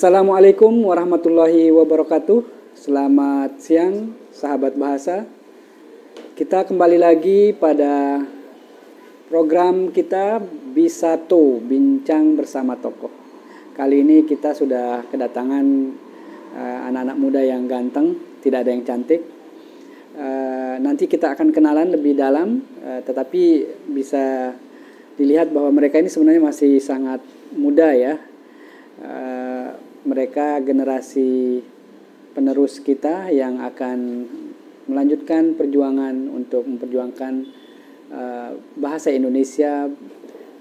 Assalamualaikum warahmatullahi wabarakatuh. Selamat siang sahabat bahasa. Kita kembali lagi pada program kita Bisato, Bincang Bersama Tokoh. Kali ini kita sudah kedatangan anak-anak muda yang ganteng, tidak ada yang cantik. Nanti kita akan kenalan lebih dalam, tetapi bisa dilihat bahwa mereka ini sebenarnya masih sangat muda ya. Mereka generasi penerus kita yang akan melanjutkan perjuangan untuk memperjuangkan bahasa Indonesia,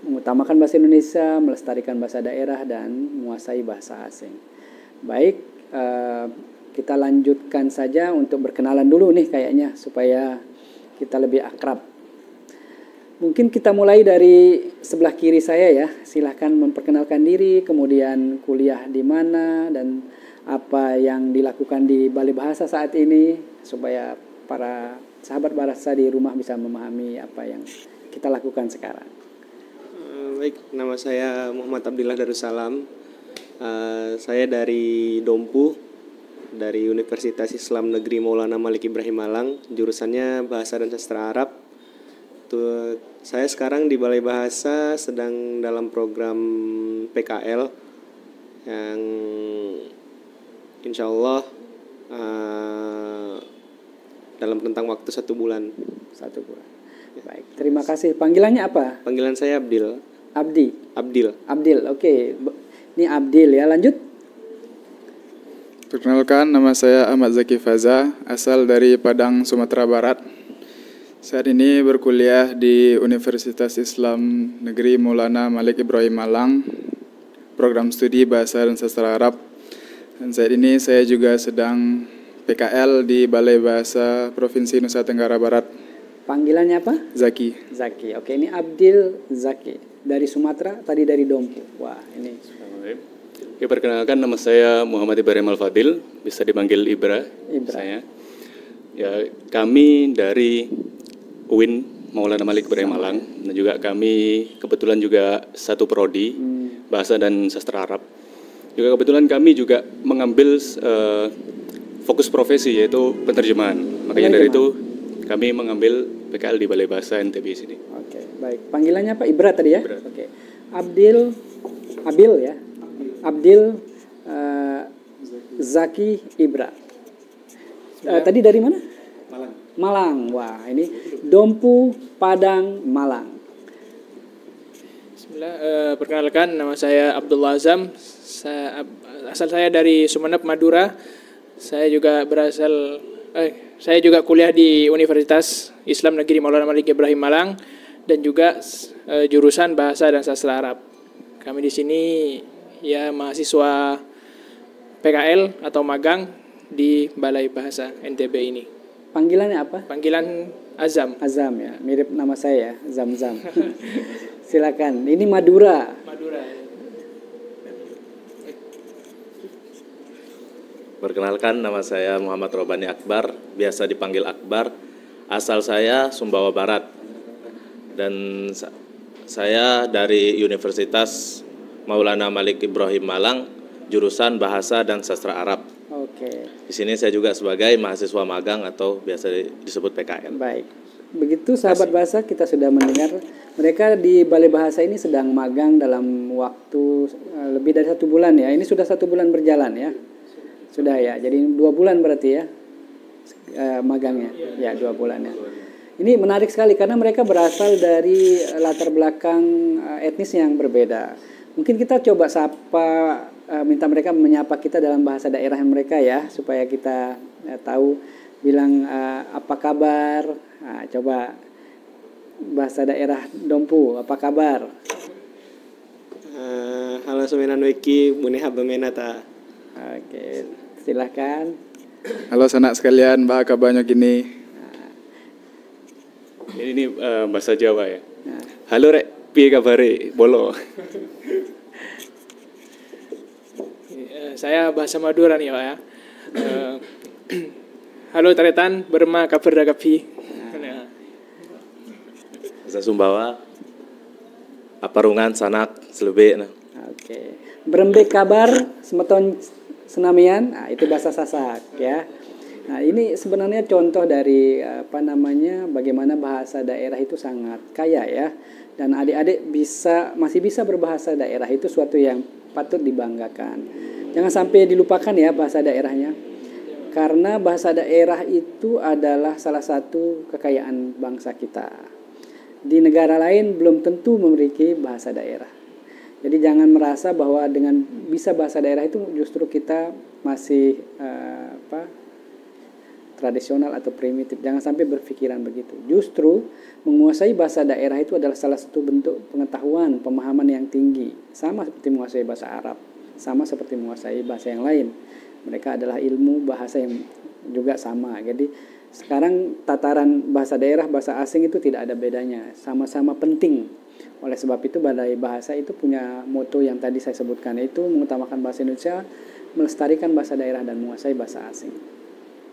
mengutamakan bahasa Indonesia, melestarikan bahasa daerah, dan menguasai bahasa asing. Baik, kita lanjutkan saja untuk berkenalan dulu nih kayaknya, supaya kita lebih akrab. Mungkin kita mulai dari sebelah kiri saya ya. Silahkan memperkenalkan diri, kemudian kuliah di mana, dan apa yang dilakukan di Balai Bahasa saat ini, supaya para sahabat bahasa di rumah bisa memahami apa yang kita lakukan sekarang. Baik, nama saya Muhammad Abdillah Darussalam. Saya dari Dompu, dari Universitas Islam Negeri Maulana Malik Ibrahim Malang, jurusannya Bahasa dan Sastra Arab. Saya sekarang di Balai Bahasa sedang dalam program PKL yang insya Allah dalam rentang waktu 1 bulan. 1 bulan. Baik, terima kasih. Panggilannya apa? Panggilan saya Abdil. Abdil. Oke. Ini Abdil ya. Lanjut. Perkenalkan, nama saya Ahmad Zaki Faza, asal dari Padang, Sumatera Barat. Saat ini berkuliah di Universitas Islam Negeri Maulana Malik Ibrahim Malang, program studi Bahasa dan Sastra Arab. Dan saat ini saya juga sedang PKL di Balai Bahasa Provinsi Nusa Tenggara Barat. Panggilannya apa? Zaki. Oke, ini Abdil Zaki dari Sumatera, tadi dari Dompu. Wah, ini. Oke, perkenalkan, nama saya Muhammad Ibrahim Al-Fadil, bisa dipanggil Ibra. Saya. Ya, kami dari UIN Maulana Malik Ibrahim Malang, dan juga kami kebetulan juga satu prodi Bahasa dan Sastra Arab. Juga kebetulan kami juga mengambil fokus profesi, yaitu penerjemahan. Makanya dari itu kami mengambil PKL di Balai Bahasa NTB sini. Oke, baik. Panggilannya apa? Ibra tadi ya? Ibra. Oke. Abil ya. Abdil Zaki Ibra. Tadi dari mana? Malang. Wah, ini Dompu, Padang, Malang. Bismillah. Perkenalkan, nama saya Abdullah Azam. Asal saya dari Sumeneb, Madura. Saya juga kuliah di Universitas Islam Negeri Maulana Malik Ibrahim Malang, dan juga jurusan Bahasa dan Sastra Arab. Kami di sini ya mahasiswa PKL atau magang di Balai Bahasa NTB ini. Panggilannya apa? Panggilan Azam. Azam ya, mirip nama saya ya, Zam-Zam. Silakan. Ini Madura. Perkenalkan, nama saya Muhammad Robani Akbar, biasa dipanggil Akbar. Asal saya Sumbawa Barat. Dan saya dari Universitas Maulana Malik Ibrahim Malang, jurusan Bahasa dan Sastra Arab. Oke. Di sini saya juga sebagai mahasiswa magang atau biasa disebut PKL. Baik. Begitu sahabat bahasa, kita sudah mendengar mereka di Balai Bahasa ini sedang magang dalam waktu lebih dari 1 bulan ya. Ini sudah 1 bulan berjalan ya. Sudah ya. Jadi 2 bulan berarti ya magangnya. Ya, 2 bulan ya. Ini menarik sekali karena mereka berasal dari latar belakang etnis yang berbeda. Mungkin kita coba minta mereka menyapa kita dalam bahasa daerah mereka ya, supaya kita tahu. Bilang apa kabar. Nah, coba bahasa daerah Dompu, apa kabar? Halo semenan weki, buneha bemenata. Oke, silahkan. Halo sanak sekalian, bah kabarnya gini. Ini bahasa Jawa ya. Halo rek, piye kabare? Bolo. Saya bahasa Madura nih Pak ya. Halo taretan, berma kabar dagapi. Bahasa Sumbawa, aparungan sanak selebe. Oke. Berembek kabar semeton senamian, nah, itu bahasa Sasak ya. Nah, ini sebenarnya contoh dari bagaimana bahasa daerah itu sangat kaya ya. Dan adik-adik masih bisa berbahasa daerah, itu suatu yang patut dibanggakan. Jangan sampai dilupakan ya bahasa daerahnya. Karena bahasa daerah itu adalah salah satu kekayaan bangsa kita. Di negara lain belum tentu memiliki bahasa daerah. Jadi jangan merasa bahwa dengan bisa bahasa daerah itu justru kita masih tradisional atau primitif. Jangan sampai berpikiran begitu. Justru menguasai bahasa daerah itu adalah salah satu bentuk pengetahuan, pemahaman yang tinggi. Sama seperti menguasai bahasa Arab, sama seperti menguasai bahasa yang lain. Mereka adalah ilmu bahasa yang juga sama. Jadi sekarang tataran bahasa daerah, bahasa asing itu tidak ada bedanya. Sama-sama penting. Oleh sebab itu Balai Bahasa itu punya moto yang tadi saya sebutkan, yaitu mengutamakan bahasa Indonesia, melestarikan bahasa daerah dan menguasai bahasa asing.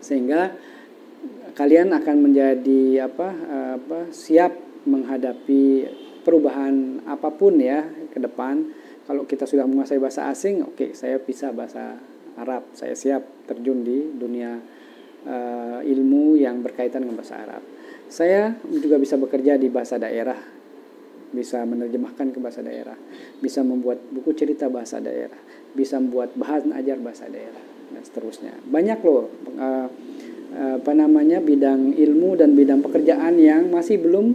Sehingga kalian akan menjadi siap menghadapi perubahan apapun ya ke depan. Kalau kita sudah menguasai bahasa asing, oke, saya bisa bahasa Arab, saya siap terjun di dunia ilmu yang berkaitan dengan bahasa Arab. Saya juga bisa bekerja di bahasa daerah, bisa menerjemahkan ke bahasa daerah, bisa membuat buku cerita bahasa daerah, bisa membuat bahan ajar bahasa daerah, dan seterusnya. Banyak loh bidang ilmu dan bidang pekerjaan yang masih belum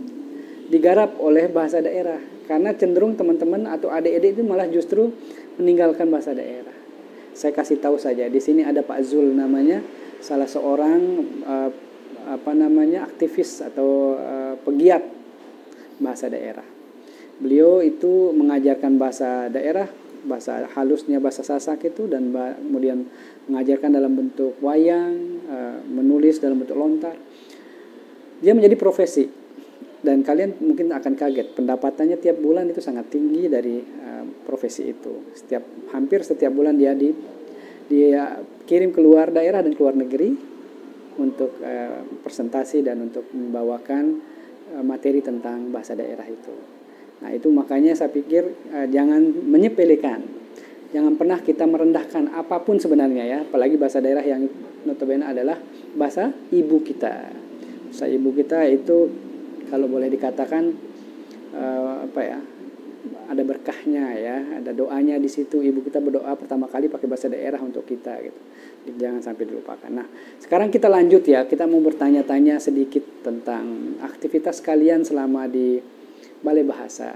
digarap oleh bahasa daerah, karena cenderung teman-teman atau adik-adik itu malah justru meninggalkan bahasa daerah. Saya kasih tahu saja, di sini ada Pak Zul namanya, salah seorang aktivis atau pegiat bahasa daerah. Beliau itu mengajarkan bahasa daerah, bahasa halusnya bahasa Sasak itu, dan kemudian mengajarkan dalam bentuk wayang, menulis dalam bentuk lontar. Dia menjadi profesi, dan kalian mungkin akan kaget, pendapatannya tiap bulan itu sangat tinggi dari profesi itu. Hampir setiap bulan dia kirim keluar daerah dan keluar negeri untuk presentasi dan untuk membawakan materi tentang bahasa daerah itu. Nah, itu makanya saya pikir jangan menyepelekan, jangan pernah kita merendahkan apapun sebenarnya ya, apalagi bahasa daerah yang notabene adalah bahasa ibu kita. Bahasa ibu kita itu kalau boleh dikatakan ada berkahnya ya, ada doanya di situ. Ibu kita berdoa pertama kali pakai bahasa daerah untuk kita gitu. Jangan sampai dilupakan. Nah, sekarang kita lanjut ya, kita mau bertanya-tanya sedikit tentang aktivitas kalian selama di Balai Bahasa.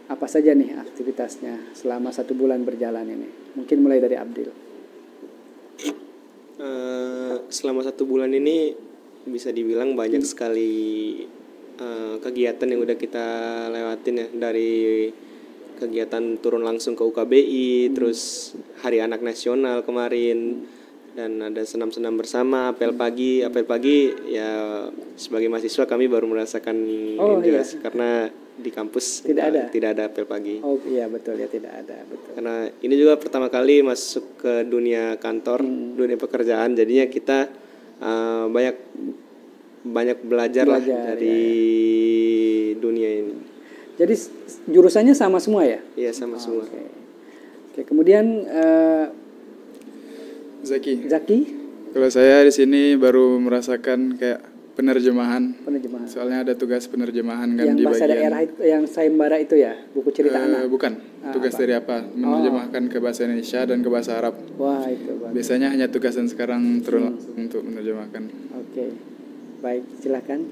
Apa saja nih aktivitasnya selama 1 bulan berjalan ini? Mungkin mulai dari Abdil. Selama 1 bulan ini bisa dibilang banyak sekali kegiatan yang udah kita lewatin ya, dari kegiatan turun langsung ke UKBI, terus Hari Anak Nasional kemarin, dan ada senam-senam bersama, apel pagi ya, sebagai mahasiswa kami baru merasakan juga karena di kampus tidak ada apel pagi. Oh iya betul ya, tidak ada, betul. Karena ini juga pertama kali masuk ke dunia kantor, dunia pekerjaan, jadinya kita banyak belajar lah dari dunia ini. Jadi jurusannya sama semua ya? Iya, sama semua. Oke, kemudian Zaki. Kalau saya di sini baru merasakan kayak penerjemahan. Soalnya ada tugas penerjemahan kan yang di bahasa bagian daerah itu, yang sayembara itu ya, buku cerita anak. Bukan. Tugas dari apa? Menerjemahkan ke bahasa Indonesia dan ke bahasa Arab. Wah, itu bagus. Biasanya hanya tugas dan sekarang turun untuk menerjemahkan. Oke. Baik, silakan.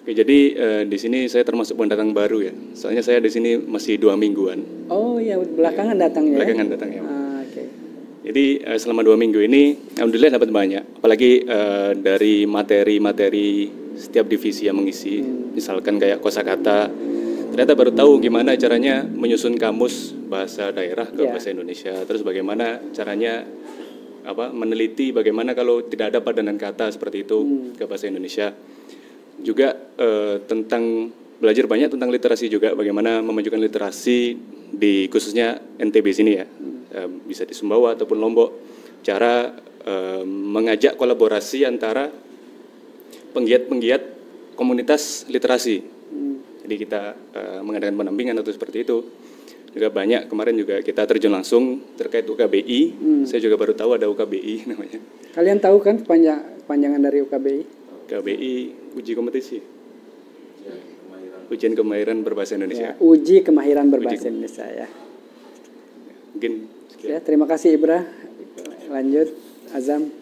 Oke, jadi di sini saya termasuk pendatang baru ya. Soalnya saya di sini masih 2 mingguan. Oh iya, belakangan datangnya. Belakangan datangnya. Oke. Jadi selama 2 minggu ini, alhamdulillah dapat banyak. Apalagi dari materi-materi setiap divisi yang mengisi. Misalkan kayak kosakata. Ternyata baru tahu gimana caranya menyusun kamus bahasa daerah ke bahasa Indonesia. Terus bagaimana caranya meneliti bagaimana kalau tidak ada padanan kata seperti itu ke bahasa Indonesia. Juga tentang belajar banyak tentang literasi juga, bagaimana memajukan literasi di khususnya NTB sini ya, bisa di Sumbawa ataupun Lombok, cara mengajak kolaborasi antara penggiat-penggiat komunitas literasi. Jadi Jadi kita mengadakan pendampingan atau seperti itu. Juga banyak, kemarin juga kita terjun langsung terkait UKBI. Saya juga baru tahu ada UKBI namanya. Kalian tahu kan panjangan dari UKBI? UKBI, uji kompetisi. Ujian kemahiran berbahasa Indonesia. Ya, uji kemahiran berbahasa Indonesia ya. Mungkin Ya, terima kasih Ibra. Lanjut Azam.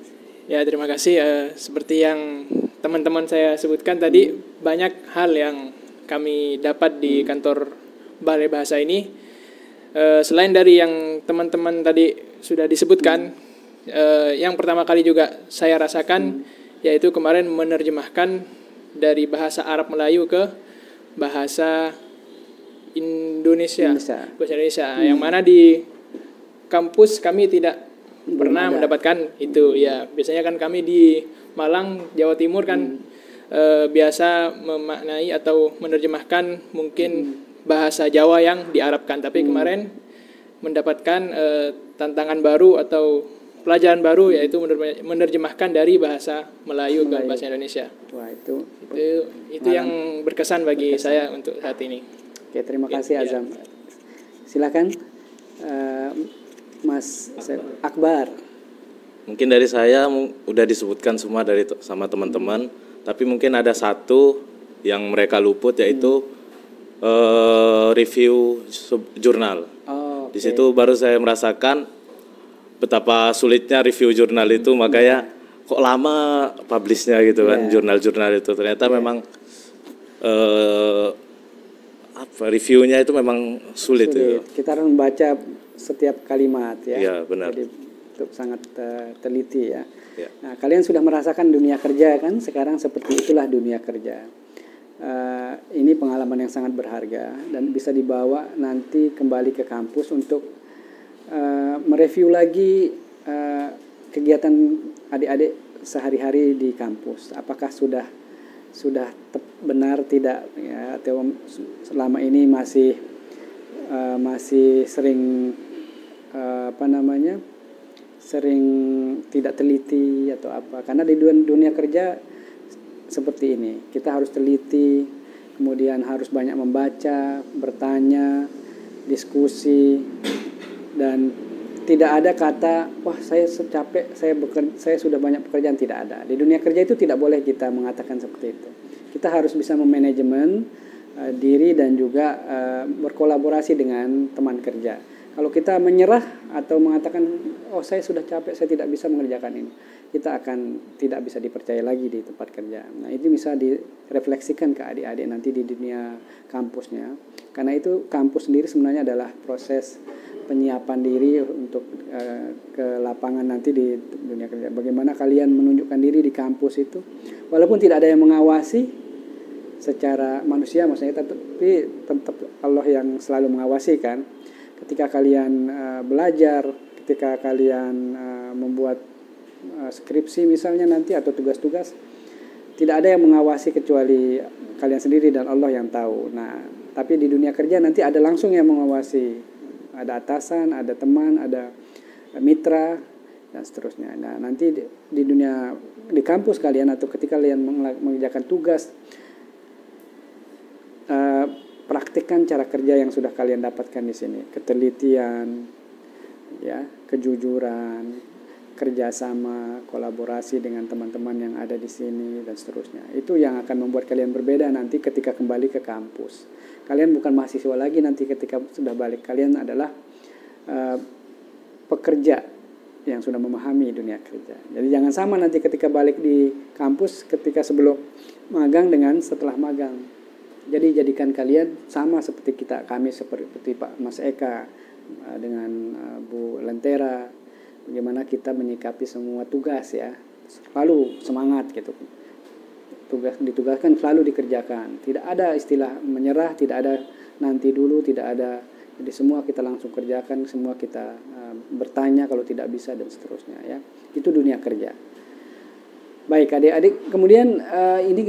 Ya, terima kasih. Seperti yang teman-teman saya sebutkan tadi, banyak hal yang kami dapat di kantor Balai Bahasa ini. Selain dari yang teman-teman tadi sudah disebutkan, yang pertama kali juga saya rasakan, yaitu kemarin menerjemahkan dari bahasa Arab Melayu ke bahasa Indonesia. Bahasa Indonesia. Yang mana di kampus kami tidak pernah mendapatkan itu. Ya, biasanya kan kami di Malang, Jawa Timur kan biasa memaknai atau menerjemahkan mungkin bahasa Jawa yang diarabkan. Tapi kemarin mendapatkan tantangan baru atau pelajaran baru, yaitu menerjemahkan dari bahasa Melayu ke bahasa Indonesia. Wah, itu yang berkesan bagi saya untuk saat ini. Oke, terima kasih Azam. Silakan Mas Akbar. Mungkin dari saya udah disebutkan semua sama teman-teman, tapi mungkin ada satu yang mereka luput, yaitu review jurnal. Di situ baru saya merasakan betapa sulitnya review jurnal itu, makanya kok lama publishnya gitu kan, jurnal-jurnal itu ternyata memang reviewnya itu memang sulit. Gitu. Kita harus membaca setiap kalimat ya. Iya, benar. Jadi itu sangat teliti ya. Ya. Nah, kalian sudah merasakan dunia kerja kan? Sekarang seperti itulah dunia kerja. Ini pengalaman yang sangat berharga dan bisa dibawa nanti kembali ke kampus untuk mereview lagi kegiatan adik-adik sehari-hari di kampus. Apakah sudah benar tidak ya, atau selama ini masih sering sering tidak teliti atau apa. Karena di dunia kerja seperti ini, kita harus teliti, kemudian harus banyak membaca, bertanya, diskusi, dan tidak ada kata, wah saya capek, saya sudah banyak pekerjaan, tidak ada. Di dunia kerja itu tidak boleh kita mengatakan seperti itu. Kita harus bisa memanajemen diri dan juga berkolaborasi dengan teman kerja. Kalau kita menyerah atau mengatakan, oh saya sudah capek, saya tidak bisa mengerjakan ini, kita akan tidak bisa dipercaya lagi di tempat kerja. Nah, itu bisa direfleksikan ke adik-adik nanti di dunia kampusnya. Karena itu kampus sendiri sebenarnya adalah proses penyiapan diri untuk ke lapangan nanti di dunia kerja. Bagaimana kalian menunjukkan diri di kampus itu, walaupun tidak ada yang mengawasi secara manusia, maksudnya, tapi tetap Allah yang selalu mengawasi kan. Ketika kalian belajar, ketika kalian membuat skripsi misalnya nanti atau tugas-tugas, tidak ada yang mengawasi kecuali kalian sendiri dan Allah yang tahu. Nah, tapi di dunia kerja nanti ada langsung yang mengawasi, ada atasan, ada teman, ada mitra dan seterusnya. Nah, nanti di kampus kalian atau ketika kalian mengerjakan tugas, praktikkan cara kerja yang sudah kalian dapatkan di sini, ketelitian, ya, kejujuran, kerjasama, kolaborasi dengan teman-teman yang ada di sini dan seterusnya. Itu yang akan membuat kalian berbeda nanti ketika kembali ke kampus. Kalian bukan mahasiswa lagi nanti ketika sudah balik. Kalian adalah pekerja yang sudah memahami dunia kerja. Jadi jangan sama nanti ketika balik di kampus, ketika sebelum magang dengan setelah magang. Jadi jadikan kalian sama seperti kami seperti Pak Mas Eka dengan Bu Lentera, bagaimana kita menyikapi semua tugas ya, selalu semangat gitu. Tugas ditugaskan selalu dikerjakan, tidak ada istilah menyerah, tidak ada nanti dulu, tidak ada. Jadi semua kita langsung kerjakan, semua kita bertanya kalau tidak bisa dan seterusnya ya. Itu dunia kerja. Baik adik-adik, kemudian ini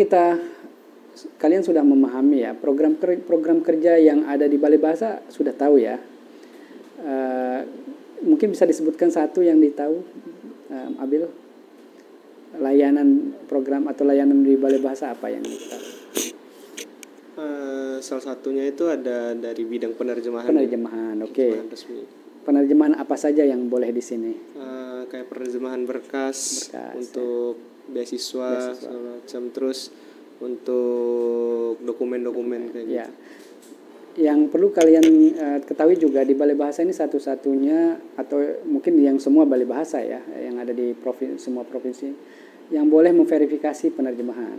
kalian sudah memahami ya program kerja yang ada di Balai Bahasa, sudah tahu ya. Mungkin bisa disebutkan satu yang ditahu, Abil, program atau layanan di Balai Bahasa apa yang ditahu? Salah satunya itu ada dari bidang penerjemahan. Penerjemahan, oke. Penerjemahan resmi. Penerjemahan apa saja yang boleh di sini? Kayak penerjemahan berkas untuk beasiswa segala macam, terus untuk dokumen-dokumen kayak gitu. Yang perlu kalian ketahui juga di Balai Bahasa ini satu-satunya atau mungkin yang semua balai bahasa ya yang ada di semua provinsi yang boleh memverifikasi penerjemahan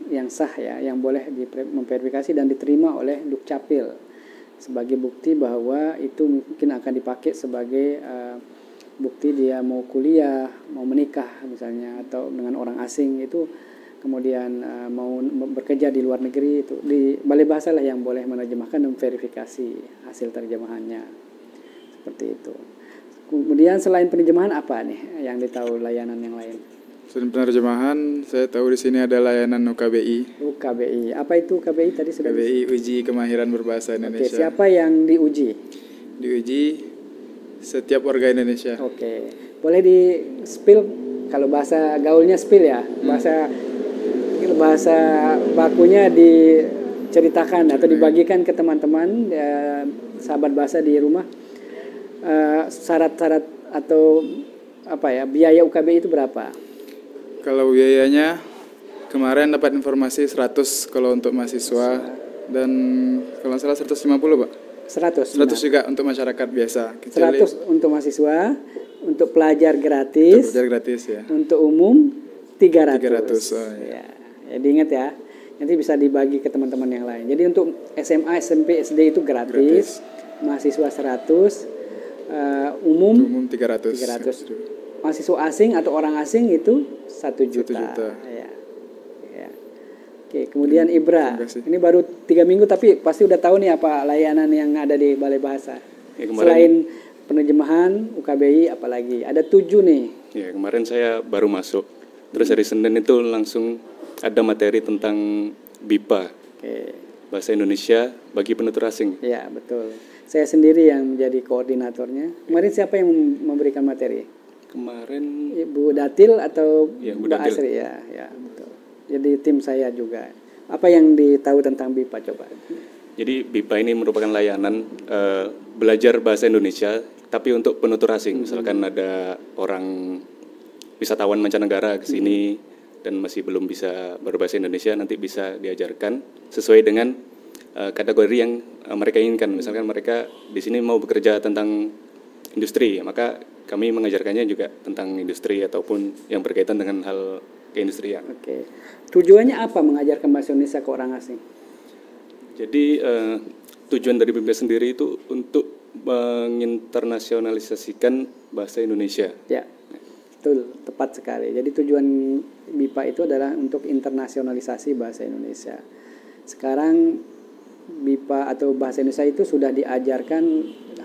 yang sah ya, yang boleh memverifikasi dan diterima oleh Dukcapil sebagai bukti bahwa itu mungkin akan dipakai sebagai bukti dia mau kuliah, mau menikah misalnya, atau dengan orang asing itu, kemudian mau bekerja di luar negeri, itu di Balai Bahasa lah yang boleh menerjemahkan dan verifikasi hasil terjemahannya. Seperti itu. Kemudian selain penerjemahan apa nih yang ditahu layanan yang lain? Selain penerjemahan, saya tahu di sini ada layanan UKBI. UKBI. Apa itu UKBI tadi sudah? UKBI Uji Kemahiran Berbahasa Indonesia. Oke, siapa yang diuji? Diuji setiap warga Indonesia. Oke. Boleh di spill kalau bahasa gaulnya spill ya. Bahasa bakunya diceritakan atau dibagikan ke teman-teman sahabat bahasa di rumah. Syarat-syarat atau biaya UKBI itu berapa? Kalau biayanya kemarin dapat informasi 100 kalau untuk mahasiswa dan kalau salah 150, Pak. 100 juga untuk masyarakat biasa. 100 untuk mahasiswa, untuk pelajar gratis. Untuk pelajar gratis ya. Untuk umum 300. 300. Oh, ya. Ya, diingat ya. Nanti bisa dibagi ke teman-teman yang lain. Jadi untuk SMA, SMP, SD itu gratis. Mahasiswa 100, umum 300. Mahasiswa asing atau orang asing itu 1 juta. 1 juta. Ya. Oke, kemudian Ibra. Ini baru 3 minggu tapi pasti udah tahu nih apa layanan yang ada di Balai Bahasa. Ya, selain penerjemahan, UKBI, apalagi? Ada 7 nih. Ya, kemarin saya baru masuk. Terus hari Senin itu langsung ada materi tentang BIPA. Bahasa Indonesia bagi penutur asing. Ya, betul. Saya sendiri yang menjadi koordinatornya. Kemarin siapa yang memberikan materi? Kemarin Ibu Datil atau Bu Mbak Asri? Ya, betul. Jadi tim saya juga. Apa yang ditahu tentang BIPA coba? Jadi BIPA ini merupakan layanan belajar bahasa Indonesia tapi untuk penutur asing. Misalkan ada orang wisatawan mancanegara ke sini dan masih belum bisa berbahasa Indonesia, nanti bisa diajarkan sesuai dengan kategori yang mereka inginkan. Misalkan mereka di sini mau bekerja tentang industri, maka kami mengajarkannya juga tentang industri ataupun yang berkaitan dengan hal keindustrian. Oke. Tujuannya apa mengajarkan bahasa Indonesia ke orang asing? Jadi tujuan dari BIPA sendiri itu untuk menginternasionalisasikan bahasa Indonesia. Ya, betul, tepat sekali. Jadi tujuan BIPA itu adalah untuk internasionalisasi bahasa Indonesia. Sekarang BIPA atau bahasa Indonesia itu sudah diajarkan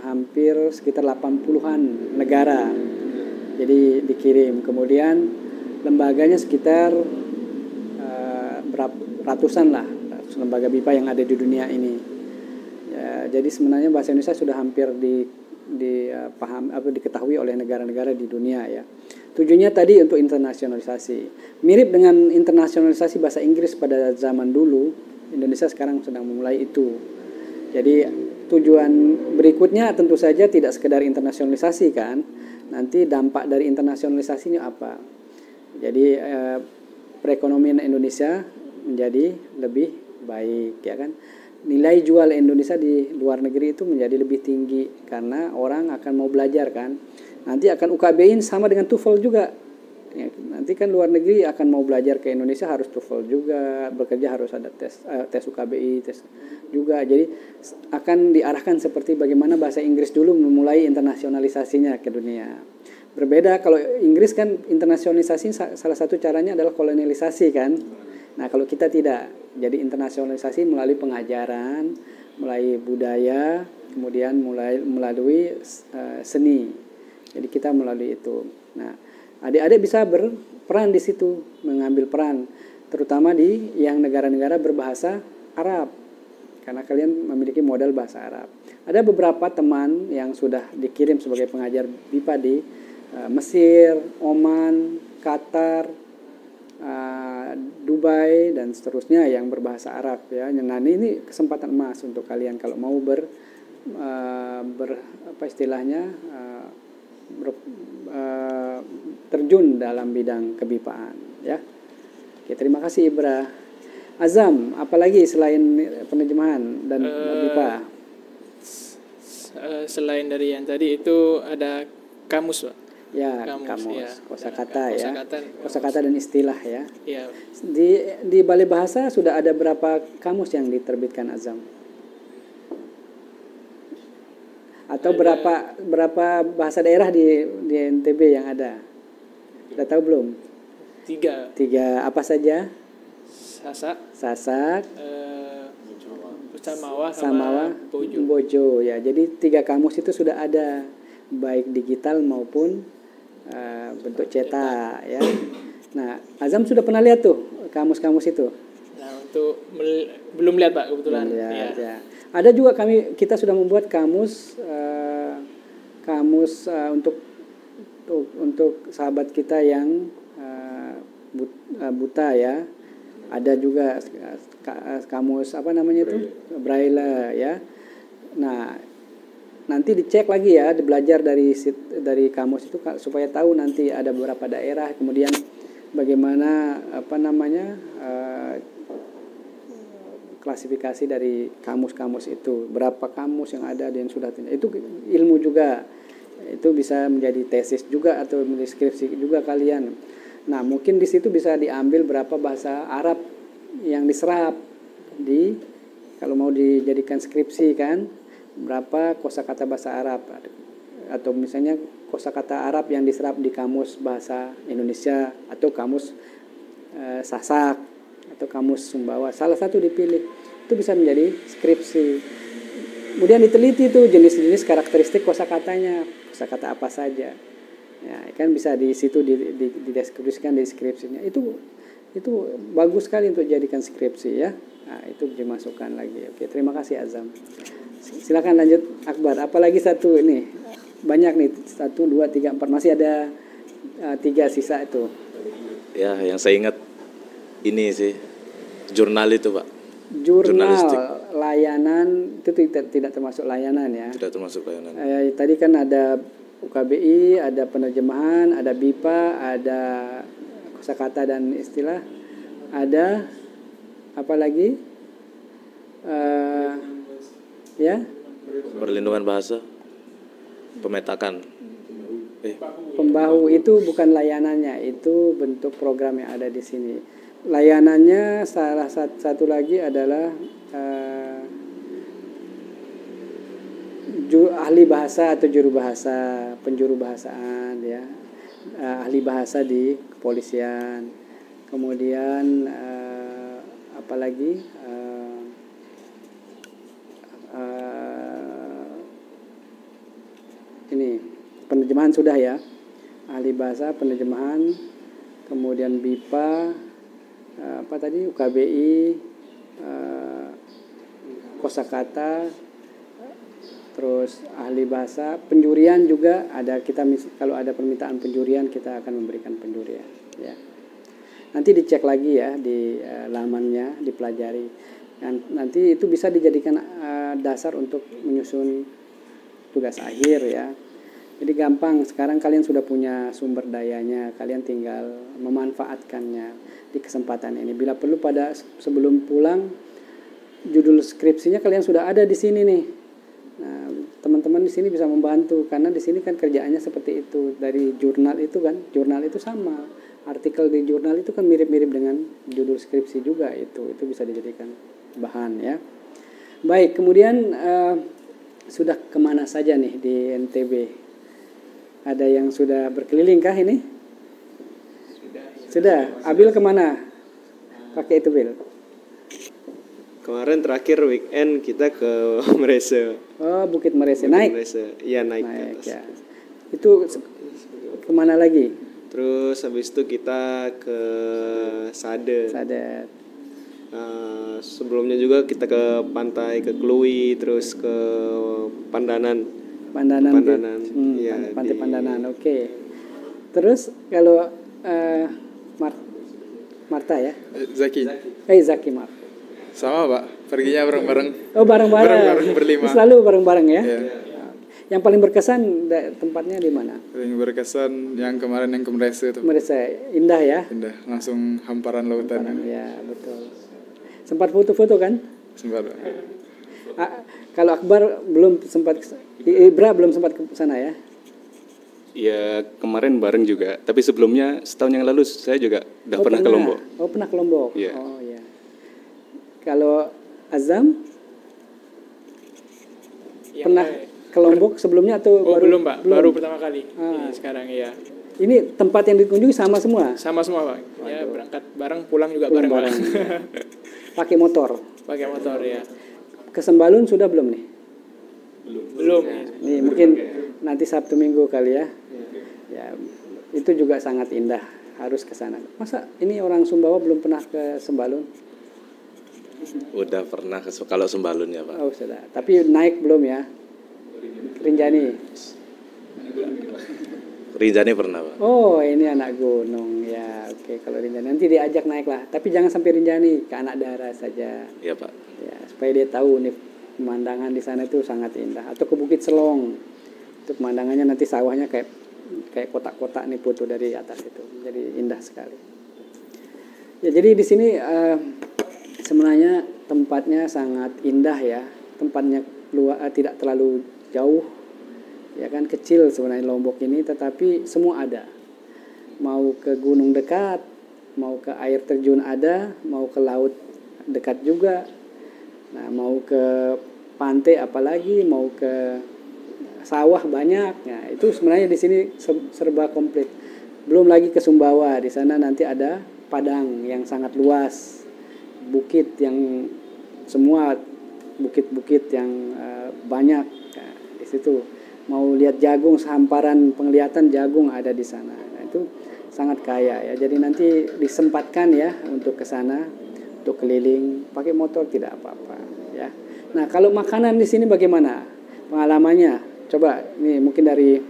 hampir sekitar 80-an negara. Jadi dikirim. Kemudian lembaganya sekitar ratusan lah lembaga BIPA yang ada di dunia ini. Ya, jadi sebenarnya bahasa Indonesia sudah hampir diketahui oleh negara-negara di dunia ya. Tujuannya tadi untuk internasionalisasi. Mirip dengan internasionalisasi bahasa Inggris pada zaman dulu, Indonesia sekarang sedang memulai itu. Jadi tujuan berikutnya tentu saja tidak sekedar internasionalisasi kan. Nanti dampak dari internasionalisasinya apa? Jadi perekonomian Indonesia menjadi lebih baik ya kan. Nilai jual Indonesia di luar negeri itu menjadi lebih tinggi karena orang akan mau belajar kan. Nanti akan UKBI sama dengan TOEFL juga. Ya, nanti kan luar negeri akan mau belajar ke Indonesia harus TOEFL juga, bekerja harus ada tes UKBI, tes juga. Jadi akan diarahkan seperti bagaimana bahasa Inggris dulu memulai internasionalisasinya ke dunia. Berbeda kalau Inggris kan internasionalisasi salah satu caranya adalah kolonialisasi kan. Nah, kalau kita tidak. Jadi internasionalisasi melalui pengajaran, melalui budaya, kemudian melalui seni. Jadi kita melalui itu. Nah, adik-adik bisa berperan di situ, mengambil peran, terutama di yang negara-negara berbahasa Arab, karena kalian memiliki modal bahasa Arab. Ada beberapa teman yang sudah dikirim sebagai pengajar BIPA di Mesir, Oman, Qatar, Dubai dan seterusnya yang berbahasa Arab ya. Nah, ini kesempatan emas untuk kalian kalau mau terjun dalam bidang kebipaan ya. Oke, terima kasih Ibra. Azam, apalagi selain penerjemahan dan BIPA? Selain dari yang tadi itu ada kamus, Pak. Ya, kamus ya. Kosakata dan istilah ya. Ya. Di Balai Bahasa sudah ada berapa kamus yang diterbitkan Azam? Atau berapa bahasa daerah di NTB yang ada? Sudah tahu belum? 3. Apa saja? Sasak, Samawa, Bojo ya. Jadi 3 kamus itu sudah ada, baik digital maupun bentuk cetak ya. Nah, Azam sudah pernah lihat tuh kamus-kamus itu? Nah, belum lihat Pak kebetulan. Ya. Ada juga kita sudah membuat kamus untuk sahabat kita yang buta ya. Ada juga kamus Braille ya. Nah, nanti dicek lagi ya, belajar dari kamus itu supaya tahu nanti ada beberapa daerah, kemudian bagaimana klasifikasi dari kamus-kamus itu, berapa kamus yang ada dan sudah itu ilmu juga, itu bisa menjadi tesis juga atau menjadi skripsi juga kalian. Nah, mungkin di situ bisa diambil berapa bahasa Arab yang diserap kalau mau dijadikan skripsi kan, berapa kosakata bahasa Arab, atau misalnya kosakata Arab yang diserap di kamus bahasa Indonesia atau kamus Sasak atau kamus Sumbawa, salah satu dipilih, itu bisa menjadi skripsi. Kemudian diteliti tuh jenis-jenis karakteristik kosakatanya, kosakata apa saja. Ya, kan bisa di situ dideskripsikan di skripsinya. Itu bagus sekali untuk jadikan skripsi ya. Nah, itu dimasukkan lagi. Oke, terima kasih Azam. Silakan lanjut Akbar. Apalagi satu ini. Banyak nih, 1 2 3 4, masih ada 3 sisa itu. Ya, yang saya ingat ini sih jurnal itu, Pak. Jurnalistik. Layanan itu tidak termasuk layanan ya. Tidak termasuk layanan. Tadi kan ada UKBI, ada penerjemahan, ada BIPA, ada kosakata dan istilah, ada apa lagi? Perlindungan bahasa, pemetakan. Pembahu itu bukan layanannya, itu bentuk program yang ada di sini. Layanannya salah satu lagi adalah ahli bahasa atau juru bahasa, penjuru bahasaan ya, ahli bahasa di kepolisian. Kemudian apalagi ini penerjemahan sudah ya, ahli bahasa penerjemahan, kemudian BIPA, UKBI, kosakata, terus ahli bahasa, penjurian juga ada. Kita kalau ada permintaan penjurian, kita akan memberikan penjurian ya. Nanti dicek lagi ya di lamannya, dipelajari, dan nanti itu bisa dijadikan dasar untuk menyusun tugas akhir ya. Jadi gampang, sekarang kalian sudah punya sumber dayanya, kalian tinggal memanfaatkannya di kesempatan ini. Bila perlu sebelum pulang, judul skripsinya kalian sudah ada di sini nih. Nah, teman-teman di sini bisa membantu, karena di sini kan kerjaannya seperti itu. Dari jurnal itu kan, jurnal itu sama, artikel di jurnal itu kan mirip-mirip dengan judul skripsi juga, itu bisa dijadikan bahan ya. Baik, kemudian sudah kemana saja nih di NTB? Ada yang sudah berkeliling kah ini? Sudah. Abil kemana? Pakai itu Bil. Kemarin terakhir weekend kita ke Merese. Oh, Bukit Merese. Naik? Iya, naik ke atas. Ya. Itu kemana lagi? Terus habis itu kita ke Sade. Sebelumnya juga kita ke pantai, ke Kluwi, terus ke Pandanan. Pantai Pandanan. Oke. Terus kalau Marta ya? Zaki. Zaki, maaf. Sama Pak, perginya bareng-bareng. Oh, bareng-bareng. Bareng-bareng berlima. Selalu bareng-bareng ya? Iya. Yang paling berkesan tempatnya di mana? Paling berkesan yang kemarin yang ke Merese itu. Merasa indah ya? Indah, langsung hamparan lautan. Ya, betul. Sempat foto-foto kan? Sempat Pak. Kalau Akbar belum sempat, Ibra belum sempat ke sana ya? Ya kemarin bareng juga, tapi sebelumnya setahun yang lalu saya juga udah pernah ke Lombok. Oh, pernah ke Lombok. Iya. Oh, ya. Kalau Azam pernah ke Lombok sebelumnya atau baru? Belum Pak, baru pertama kali. Sekarang ya. Ini tempat yang dikunjungi sama semua? Sama semua Pak. Ya berangkat bareng, pulang juga bareng. Ya. Pakai motor? Pakai motor ya. Ke Sembalun sudah belum nih? Belum. Nih mungkin nanti Sabtu Minggu kali ya. Ya, itu juga sangat indah, harus ke sana. Masa ini orang Sumbawa belum pernah ke Sembalun? Udah pernah kalau Sembalun ya Pak. Oh sudah, tapi naik belum ya? Rinjani. Rinjani pernah Pak. Oh ini anak gunung ya, oke kalau Rinjani nanti diajak naik lah. Tapi jangan sampai Rinjani, ke Anak Darah saja. Iya Pak. Ya supaya dia tahu nih pemandangan di sana itu sangat indah. Atau ke Bukit Selong, itu pemandangannya nanti sawahnya kayak kotak-kotak nih foto dari atas itu, jadi indah sekali. Ya jadi di sini sebenarnya tempatnya sangat indah ya, tempatnya tidak terlalu jauh, ya kan kecil sebenarnya Lombok ini, tetapi semua ada. Mau ke gunung dekat, mau ke air terjun ada, mau ke laut dekat juga. Nah mau ke pantai apalagi, mau ke sawah banyak. Nah, itu sebenarnya di sini serba komplit. Belum lagi ke Sumbawa, di sana nanti ada padang yang sangat luas, bukit yang semua bukit-bukit yang banyak. Nah, di situ mau lihat jagung, sehamparan penglihatan jagung ada di sana. Nah, itu sangat kaya ya. Jadi nanti disempatkan ya untuk ke sana, untuk keliling pakai motor tidak apa-apa ya. Nah, kalau makanan di sini bagaimana pengalamannya? Coba nih mungkin dari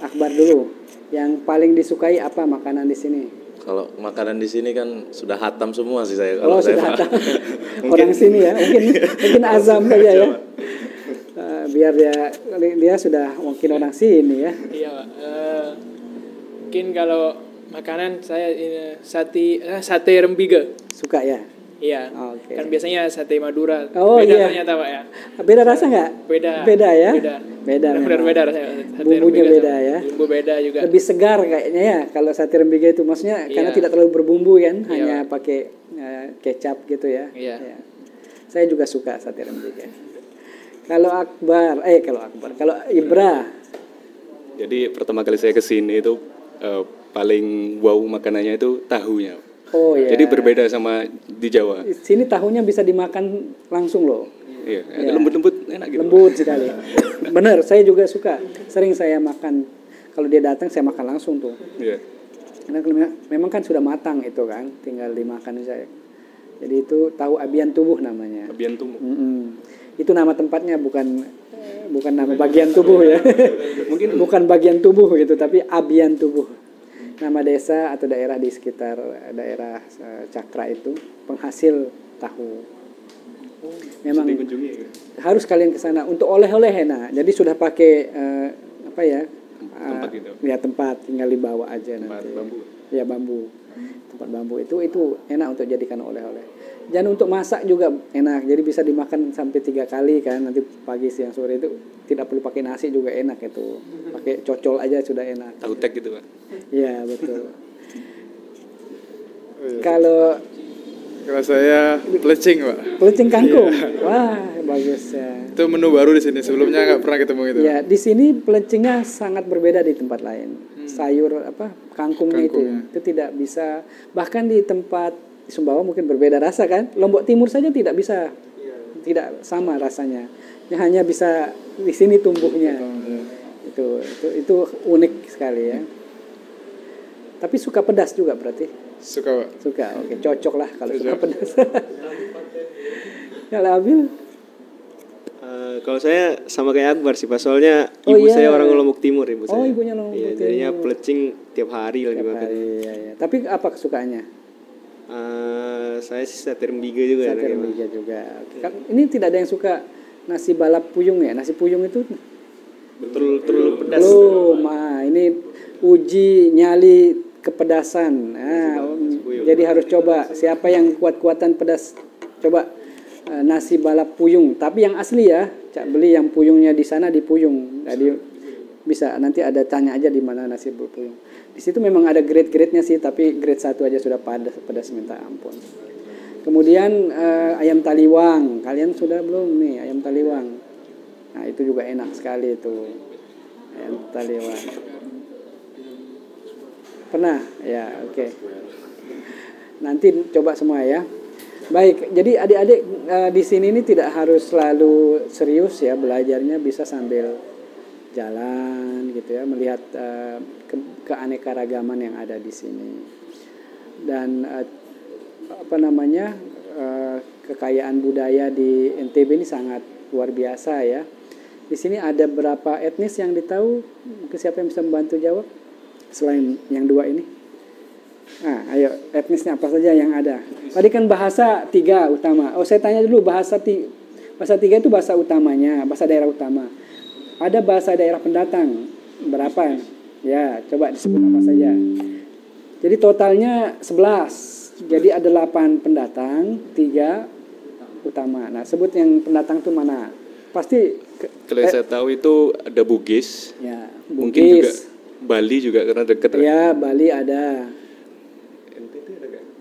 Akbar dulu. Yang paling disukai apa makanan di sini? Kalau makanan di sini kan sudah hatam semua sih saya. Oh sudah hatam. Orang sini ya. Mungkin Azam saja ya. Biar dia sudah mungkin orang sini ya. Iya Pak. Mungkin kalau makanan saya sate rembiga. Suka ya? Iya. Oke. Kan biasanya sate Madura. Oh, beda iya. Ternyata Pak ya. Beda rasa nggak? Beda ya? Beda memang. beda rasanya. Sate Bumbunya rembiga beda ya. Bumbu beda juga. Lebih segar kayaknya ya kalau sate rembiga itu, maksudnya karena Iya. tidak terlalu berbumbu kan, Iya. hanya pakai kecap gitu ya. Iya. Ya. Saya juga suka sate rembiga. Kalau Ibra. Jadi pertama kali saya ke sini itu paling wow makanannya itu tahunya. Oh ya. Jadi berbeda sama di Jawa. Di sini tahunya bisa dimakan langsung loh. Iya, Ya. lembut-lembut enak gitu. Lembut sekali. Benar, saya juga suka. Sering saya makan. Kalau dia datang saya makan langsung tuh. Iya. Karena memang kan sudah matang itu kan, tinggal dimakan saya. Jadi itu tahu Abian Tubuh namanya. Abian tubuh. Itu nama tempatnya, bukan nama bagian tubuh ya. Mungkin bukan bagian tubuh gitu, tapi Abian Tubuh. Nama desa atau daerah di sekitar daerah Cakra itu penghasil tahu. Memang Dikunjungi ya? harus kalian ke sana untuk oleh-oleh. Nah, jadi sudah pakai Tempat gitu. Ya tempat, tinggal dibawa aja Tempat nanti. bambu. Ya bambu. Tempat bambu itu enak untuk jadikan oleh-oleh. Dan untuk masak juga enak. Jadi bisa dimakan sampai 3 kali kan, nanti pagi, siang, sore itu tidak perlu pakai nasi juga enak itu. Pakai cocol aja sudah enak. Tahu tek gitu Pak. Iya, betul. Kalau saya pelecing Pak. pelecing kangkung. Wah, bagus ya. Itu menu baru di sini. Sebelumnya nggak pernah ketemu itu. Ya, di sini pelecingnya sangat berbeda di tempat lain. Sayur kangkungnya itu tidak bisa, bahkan di tempat di Sumbawa mungkin berbeda rasa kan. Lombok Timur saja tidak bisa. Tidak sama rasanya. Hanya bisa di sini tumbuhnya. Itu unik sekali ya. Tapi suka pedas juga berarti? Suka Pak. Suka, oke, cocok lah kalau suka pedas. Kalau Abil? Kalau saya sama kayak Akbar sih Pak, soalnya Oh, ibu iya. saya orang Lombok Timur, ibu saya. Oh, ibunya Lombok Iya, Timur. jadinya pelecing tiap hari lagi makan. Iya. Tapi apa kesukaannya? Saya sih satir Mbiga juga. Satir Mbiga juga. Ini tidak ada yang suka nasi balap puyung ya? Nasi puyung itu terlalu pedas. Ini uji nyali kepedasan. Jadi harus coba siapa yang kuat-kuatan pedas. Coba nasi balap puyung, tapi yang asli ya. Cak beli yang puyungnya di sana di Puyung. Jadi bisa nanti ada tanya aja di mana nasi balap puyung. Di situ memang ada grade-grade-nya sih, tapi grade 1 aja sudah pedas minta ampun. Kemudian ayam taliwang. Kalian sudah belum nih ayam taliwang? Nah, itu juga enak sekali itu. Ayam taliwang. Pernah? Ya, oke. Nanti coba semua ya. Baik, jadi adik-adik di sini ini tidak harus selalu serius ya belajarnya, bisa sambil jalan gitu ya, melihat keanekaragaman yang ada di sini. Dan kekayaan budaya di NTB ini sangat luar biasa ya. Di sini ada berapa etnis yang ditahu? Mungkin siapa yang bisa membantu jawab selain yang dua ini? Ayo, etnisnya apa saja yang ada? Tadi kan bahasa 3 utama. Saya tanya dulu, bahasa 3 itu bahasa utamanya, bahasa daerah utama. Ada bahasa daerah pendatang, berapa? Ya, coba disebut apa saja. Jadi totalnya 11. Jadi ada 8 pendatang, 3 utama. Nah, sebut yang pendatang itu mana? Pasti kalau saya tahu itu ada Bugis. Ya, Bugis. Mungkin juga Bali juga karena dekat. Ya, Bali ada.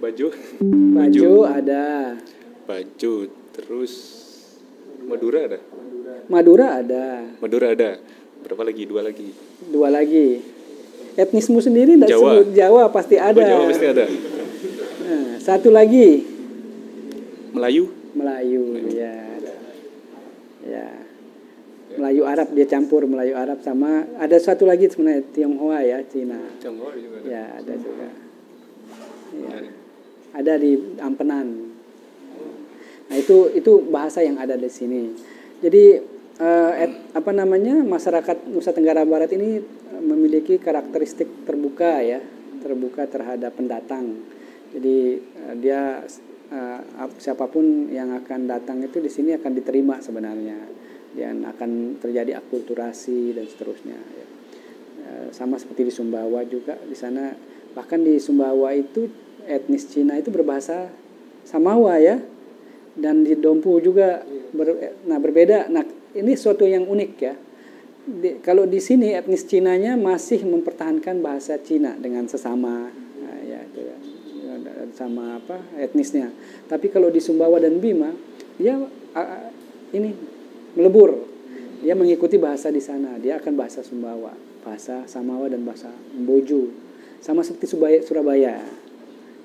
Baju ada. Baju, terus Madura ada. Madura ada. Berapa lagi? 2 lagi. 2 lagi. Etnismu sendiri tidak sebut Jawa pasti ada. Jawa pasti ada. Nah, 1 lagi. Melayu, ya. Ya. Melayu Arab, dia campur Melayu Arab sama ada 1 lagi sebenarnya Tionghoa ya, Cina. Tionghoa juga ada. Ya, ada juga. Ya. Ada di Ampenan. Nah, itu bahasa yang ada di sini. Jadi masyarakat Nusa Tenggara Barat ini memiliki karakteristik terbuka ya, terbuka terhadap pendatang. Jadi dia siapapun yang akan datang itu di sini akan diterima sebenarnya, dan akan terjadi akulturasi dan seterusnya. Ya. Sama seperti di Sumbawa juga, di sana bahkan di Sumbawa itu etnis Cina itu berbahasa Samawa ya, dan di Dompu juga berbeda. Nah, ini suatu yang unik ya. Kalau di sini etnis Cinanya masih mempertahankan bahasa Cina dengan sesama sama etnisnya. Tapi kalau di Sumbawa dan Bima dia ini melebur. Dia mengikuti bahasa di sana. Dia akan bahasa Sumbawa, bahasa Samawa dan bahasa Mboju. Sama seperti Surabaya.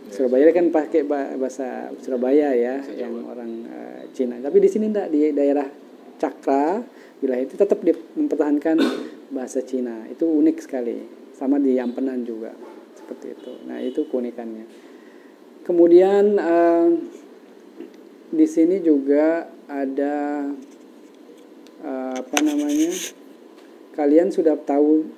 Surabaya kan pakai bahasa Surabaya ya, yang orang Cina. Tapi di sini enggak, di daerah Cakra wilayah itu tetap mempertahankan bahasa Cina. Itu unik sekali. Sama di Ampenan juga seperti itu. Nah, itu keunikannya. Kemudian di sini juga ada kalian sudah tahu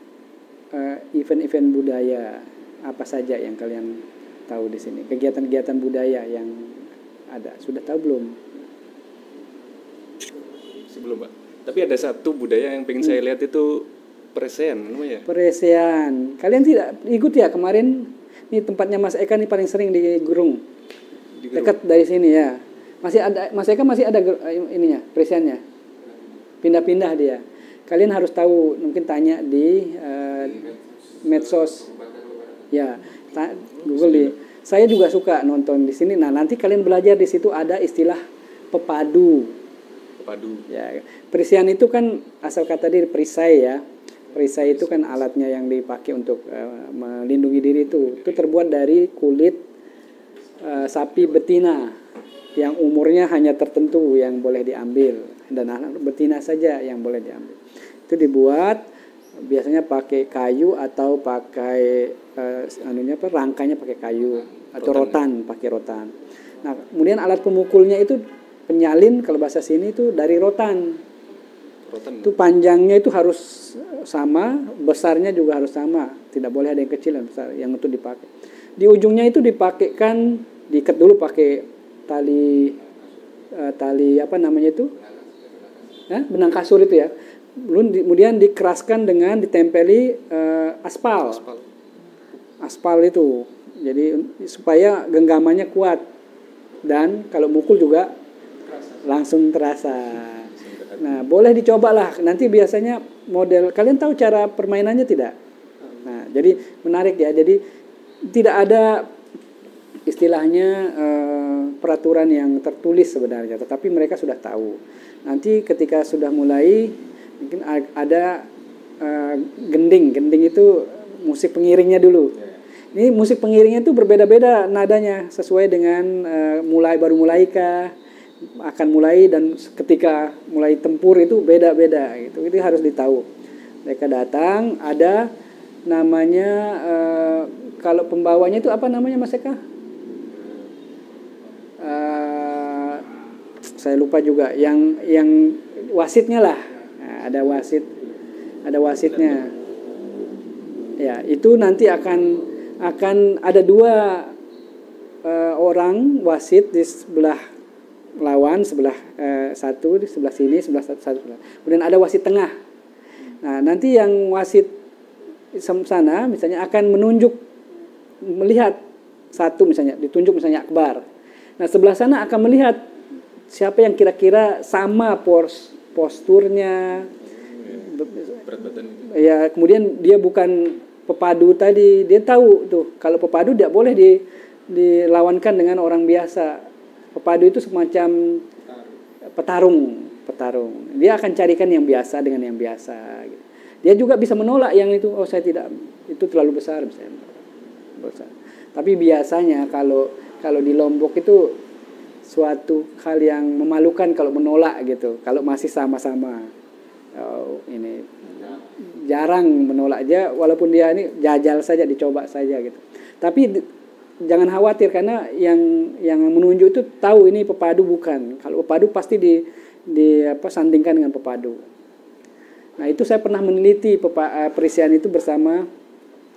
event-event budaya apa saja yang kalian tahu di sini, kegiatan-kegiatan budaya yang ada, sudah tahu belum? Sebelum Pak, tapi ada satu budaya yang pengen saya lihat itu Peresean namanya. Peresean, kalian tidak ikut ya kemarin? Ini tempatnya Mas Eka nih paling sering di Gurung, dekat dari sini ya. Masih ada, Mas Eka masih ada ininya, Pereseannya, pindah-pindah dia. Kalian harus tahu, mungkin tanya di medsos, ya. Google di. Saya juga suka nonton di sini. Nah, nanti kalian belajar di situ ada istilah pepadu. Ya, perisian itu kan asal kata dari perisai ya. Perisai itu kan alatnya yang dipakai untuk melindungi diri itu. Itu terbuat dari kulit sapi betina yang umurnya hanya tertentu yang boleh diambil, dan anak betina saja yang boleh diambil. Itu dibuat biasanya pakai kayu atau pakai rangkanya pakai kayu atau rotan, pakai rotan. Nah, kemudian alat pemukulnya itu penyalin, kalau bahasa sini itu dari rotan. Itu panjangnya itu harus sama, besarnya juga harus sama, tidak boleh ada yang kecil dan besar yang untuk dipakai. Di ujungnya itu dipakaikan diikat dulu pakai tali apa namanya itu, benang kasur itu ya. Kemudian dikeraskan dengan ditempeli aspal itu, jadi supaya genggamannya kuat dan kalau mukul juga langsung terasa. Nah, boleh dicobalah. Nanti biasanya model, kalian tahu cara permainannya tidak? Nah, jadi menarik ya. Jadi tidak ada istilahnya peraturan yang tertulis sebenarnya, tetapi mereka sudah tahu. Nanti ketika sudah mulai, mungkin ada gending. Gending itu musik pengiringnya dulu. Ini musik pengiringnya itu berbeda-beda nadanya sesuai dengan baru mulai kah, akan mulai, dan ketika mulai tempur itu beda-beda gitu. Itu harus ditahu. Mereka datang, ada namanya kalau pembawanya itu apa namanya Mas Eka? Saya lupa juga. Yang wasitnya lah. Nah, ada wasitnya. Ya, itu nanti akan ada 2 orang wasit di sebelah lawan, sebelah satu di sebelah sini, sebelah satu. Kemudian ada wasit tengah. Nah, nanti yang wasit sana misalnya akan melihat satu, misalnya ditunjuk misalnya Akbar. Nah, sebelah sana akan melihat siapa yang kira-kira sama posturnya. Ya, kemudian dia bukan pepadu tadi, dia tahu tuh kalau pepadu tidak boleh dilawankan dengan orang biasa. Pepadu itu semacam petarung. Dia akan carikan yang biasa dengan yang biasa. Dia juga bisa menolak yang itu. Oh, saya tidak, itu terlalu besar misalnya. Tapi biasanya kalau di Lombok itu suatu hal yang memalukan kalau menolak gitu. Kalau masih sama-sama, ini jarang menolak aja, walaupun dia ini jajal saja, dicoba saja gitu. Tapi jangan khawatir, karena yang menunjuk itu tahu ini pepadu bukan. Kalau pepadu pasti sandingkan dengan pepadu. Nah, itu saya pernah meneliti perisian itu bersama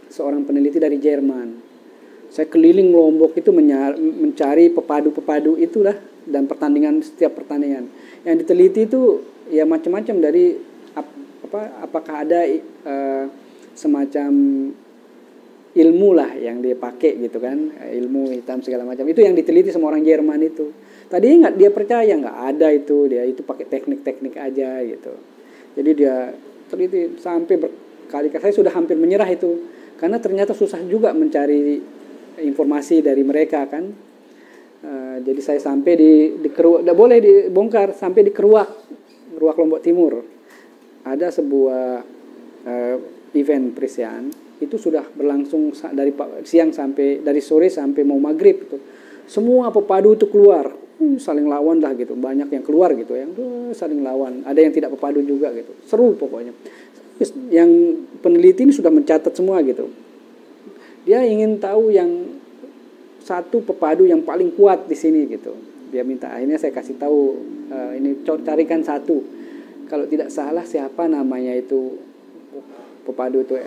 seorang peneliti dari Jerman. Saya keliling Lombok itu mencari pepadu itulah, dan setiap pertandingan. Yang diteliti itu ya macam-macam, dari apakah ada semacam ilmu lah yang dia pakai gitu kan, ilmu hitam segala macam, itu yang diteliti sama orang Jerman itu. Tadi dia percaya nggak ada itu, dia itu pakai teknik-teknik aja gitu. Jadi dia teliti sampai berkali-kali. Saya sudah hampir menyerah itu, karena ternyata susah juga mencari informasi dari mereka kan. Jadi saya sampai di Keruak, tidak boleh dibongkar, sampai di Keruak Lombok Timur. Ada sebuah event perisian. Itu sudah berlangsung dari sore sampai mau maghrib itu. Semua pepadu itu keluar, saling lawan lah gitu. Banyak yang keluar gitu, yang saling lawan. Ada yang tidak pepadu juga gitu. Seru pokoknya. Yang peneliti ini sudah mencatat semua gitu. Dia ingin tahu yang satu pepadu yang paling kuat di sini gitu. Dia minta, akhirnya saya kasih tahu, ini carikan satu. Kalau tidak salah siapa namanya itu pepadu itu,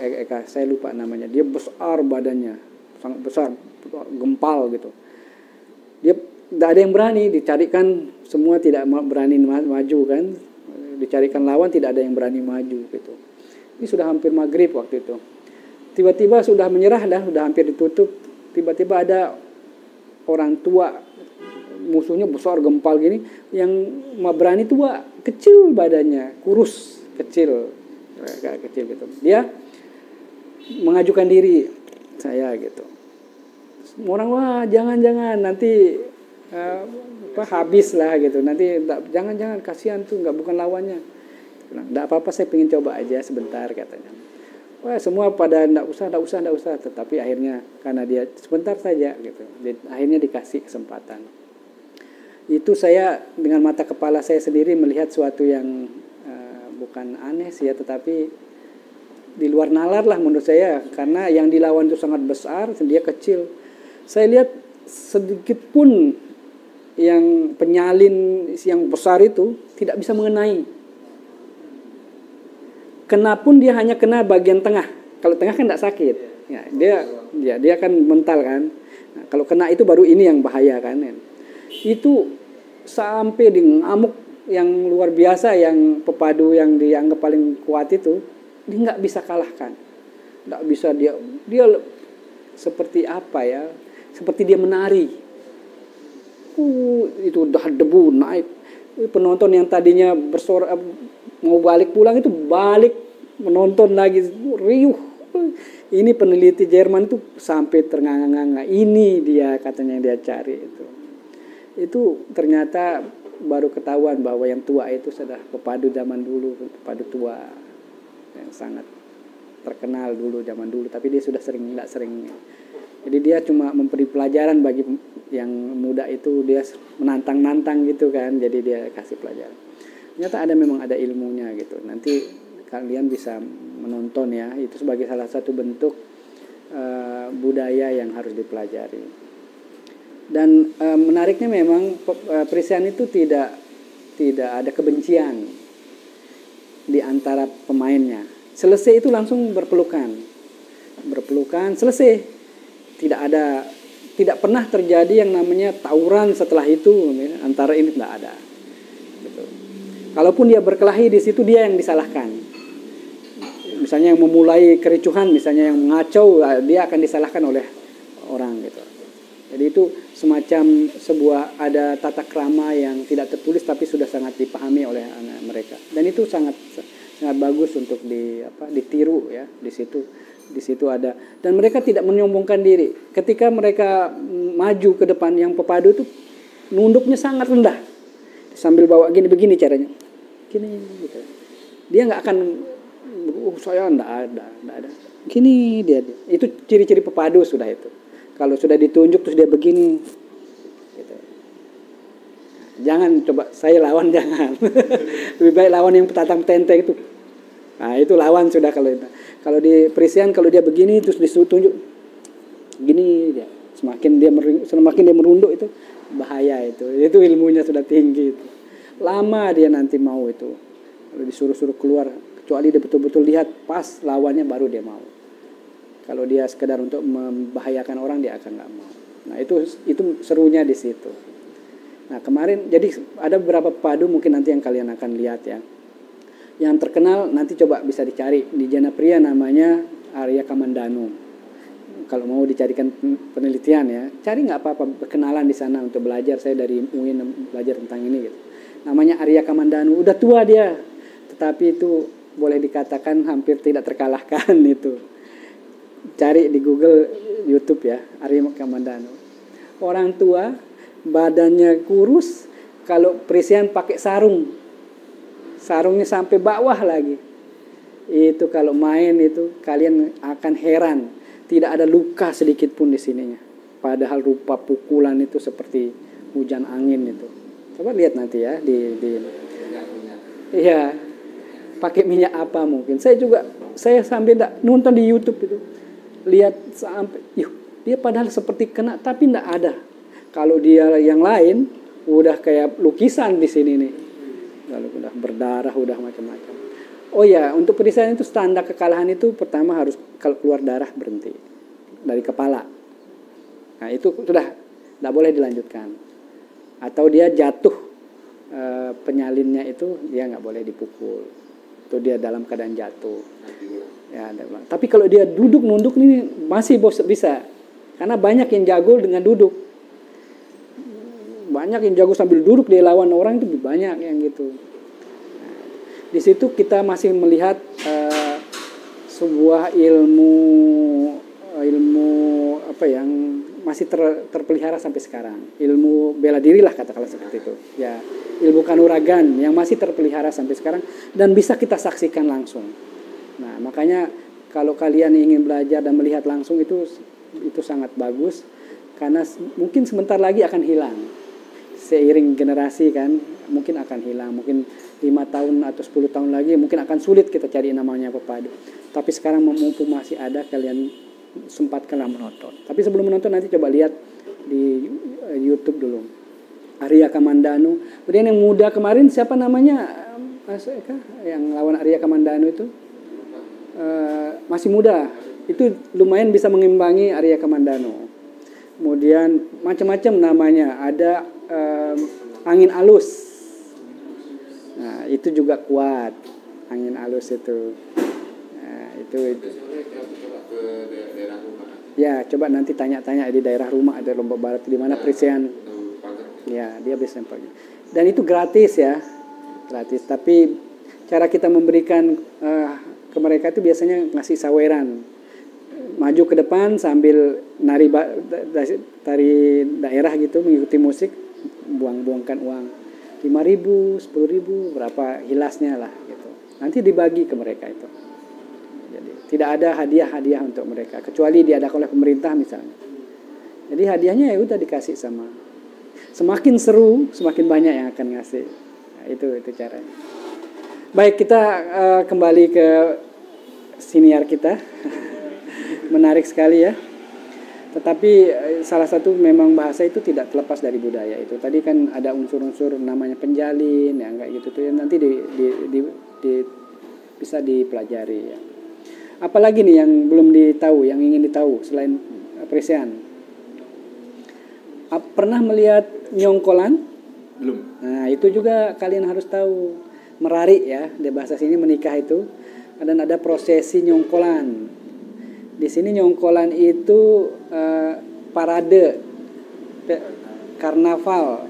saya lupa namanya. Dia besar badannya, sangat besar, gempal gitu. Dia tidak ada yang berani, dicarikan semua tidak berani maju kan. Dicarikan lawan, tidak ada yang berani maju gitu. Ini sudah hampir maghrib waktu itu. Tiba-tiba sudah menyerah dah, sudah hampir ditutup. Tiba-tiba ada orang tua, musuhnya besar gempal gini, yang berani tua, kecil badannya, kurus, kecil gitu. Dia mengajukan diri saya gitu. Orang, wah jangan nanti habis lah gitu. Nanti jangan kasihan tuh, bukan lawannya. Nggak apa-apa, saya pengen coba aja sebentar katanya. Wah, semua pada nggak usah. Tetapi akhirnya karena dia sebentar saja gitu, akhirnya dikasih kesempatan. Itu saya dengan mata kepala saya sendiri melihat suatu yang bukan aneh sih ya, tetapi di luar nalar lah menurut saya, karena yang dilawan itu sangat besar, dia kecil. Saya lihat sedikit pun yang penyalin yang besar itu tidak bisa mengenai. Kena pun dia hanya kena bagian tengah. Kalau tengah kan tidak sakit. Ya, dia kan mental kan. Nah, kalau kena itu baru ini yang bahaya kan. Itu sampai di ngamuk yang luar biasa, yang pepadu yang dianggap paling kuat itu dia nggak bisa kalahkan, nggak bisa dia seperti apa ya, seperti dia menari. Itu udah debu naik, penonton yang tadinya bersorak mau balik pulang itu balik menonton lagi riuh. Ini peneliti Jerman itu sampai ternganga-nganga, ini dia katanya yang dia cari itu ternyata baru ketahuan bahwa yang tua itu sudah pepadu zaman dulu, pepadu tua yang sangat terkenal dulu zaman dulu, tapi dia sudah nggak sering. Jadi dia cuma memberi pelajaran bagi yang muda itu, dia menantang-nantang gitu kan, jadi dia kasih pelajaran. Ternyata memang ada ilmunya gitu. Nanti kalian bisa menonton ya, itu sebagai salah satu bentuk budaya yang harus dipelajari. Dan menariknya memang Presian itu tidak ada kebencian di antara pemainnya. Selesai itu langsung berpelukan, selesai. Tidak pernah terjadi yang namanya tawuran setelah itu antara ini, tidak ada. Gitu. Kalaupun dia berkelahi di situ, dia yang disalahkan. Misalnya yang memulai kericuhan, misalnya yang mengacau, dia akan disalahkan oleh orang gitu. Jadi itu semacam sebuah ada tata krama yang tidak tertulis tapi sudah sangat dipahami oleh anak mereka. Dan itu sangat bagus untuk ditiru ya. Di situ ada, dan mereka tidak menyombongkan diri. Ketika mereka maju ke depan, yang pepadu itu nunduknya sangat rendah. Sambil bawa begini caranya. Gini gitu. Dia nggak akan saya enggak ada. Gini dia. Itu ciri-ciri pepadu sudah itu. Kalau sudah ditunjuk terus dia begini gitu. Jangan coba saya lawan, jangan. Lebih baik lawan yang petatang tenteng itu. Nah, itu lawan sudah kalau itu. Kalau di Presian kalau dia begini terus ditunjuk gini dia. Semakin dia merunduk itu bahaya itu. Itu ilmunya sudah tinggi itu. Lama dia nanti mau itu. Kalau disuruh-suruh keluar, kecuali dia betul-betul lihat pas lawannya baru dia mau. Kalau dia sekedar untuk membahayakan orang, dia akan nggak mau. Nah itu serunya di situ. Nah kemarin jadi ada beberapa pepadu mungkin nanti yang kalian akan lihat ya. Yang terkenal nanti coba bisa dicari di Janapria, namanya Arya Kamandanu. Kalau mau dicarikan penelitian ya, cari nggak apa-apa, kenalan di sana untuk belajar. Saya dari UIN belajar tentang ini gitu. Namanya Arya Kamandanu, udah tua dia, tetapi itu boleh dikatakan hampir tidak terkalahkan itu. Cari di Google, YouTube ya, Arya Kamandanu. Orang tua, badannya kurus, kalau Presian pakai sarungnya sampai bawah lagi. Itu kalau main itu kalian akan heran, tidak ada luka sedikit pun di sininya. Padahal rupa pukulan itu seperti hujan angin itu. Coba lihat nanti ya iya, pakai minyak apa mungkin. Saya sampai nonton di YouTube itu. Lihat sampai, dia padahal seperti kena tapi enggak ada. Kalau dia yang lain udah kayak lukisan di sini nih. Lalu udah berdarah, udah macam-macam. Oh ya, untuk Presian itu standar kekalahan itu pertama harus kalau keluar darah berhenti dari kepala. Nah itu sudah enggak boleh dilanjutkan. Atau dia jatuh, penyalinnya itu dia nggak boleh dipukul. Itu dia dalam keadaan jatuh. Ya, tapi kalau dia nunduk ini masih bisa, karena banyak yang jago dengan duduk, banyak yang jago sambil duduk dia lawan orang itu banyak yang gitu. Nah, di situ kita masih melihat sebuah ilmu apa yang masih terpelihara sampai sekarang, ilmu bela diri lah katakanlah seperti itu. Ya, ilmu kanuragan yang masih terpelihara sampai sekarang dan bisa kita saksikan langsung. Nah, makanya kalau kalian ingin belajar dan melihat langsung itu sangat bagus, karena mungkin sebentar lagi akan hilang. Seiring generasi kan, mungkin akan hilang. Mungkin 5 tahun atau 10 tahun lagi mungkin akan sulit kita cari namanya pepadu. Tapi sekarang mumpung masih ada, kalian sempatkanlah menonton. Tapi sebelum menonton nanti coba lihat di YouTube dulu. Arya Kamandanu. Kemudian yang muda kemarin siapa namanya? Mas Eka yang lawan Arya Kamandanu itu? Masih muda, itu lumayan bisa mengimbangi Arya Kamandanu. kemudian macam-macam namanya, ada angin alus. Nah, itu juga kuat, angin alus itu. Nah, itu. Ya, coba nanti tanya-tanya di daerah rumah, ada Lombok Barat di mana Presian. Ya, dia bisa pakai. Dan itu gratis ya, gratis. Tapi cara kita memberikan ke mereka itu biasanya ngasih saweran, maju ke depan sambil tari daerah gitu, mengikuti musik, buang-buangkan uang 5.000, 10.000, berapa hilasnya lah gitu. Nanti dibagi ke mereka itu. Jadi tidak ada hadiah-hadiah untuk mereka kecuali diadakan oleh pemerintah misalnya. Jadi hadiahnya ya udah dikasih sama. Semakin seru, semakin banyak yang akan ngasih. Nah, itu caranya. Baik, kita kembali ke siniar kita. Menarik sekali ya. Tetapi salah satu memang bahasa itu tidak terlepas dari budaya itu. Tadi kan ada unsur-unsur namanya penjalin, ya kayak gitu tuh. Nanti bisa dipelajari ya. Apalagi nih yang belum ditahu, yang ingin ditahu selain Presian? Pernah melihat nyongkolan? Belum. Nah, itu juga kalian harus tahu. Merari ya, di bahasa sini menikah itu. Dan ada prosesi nyongkolan. Di sini nyongkolan itu parade karnaval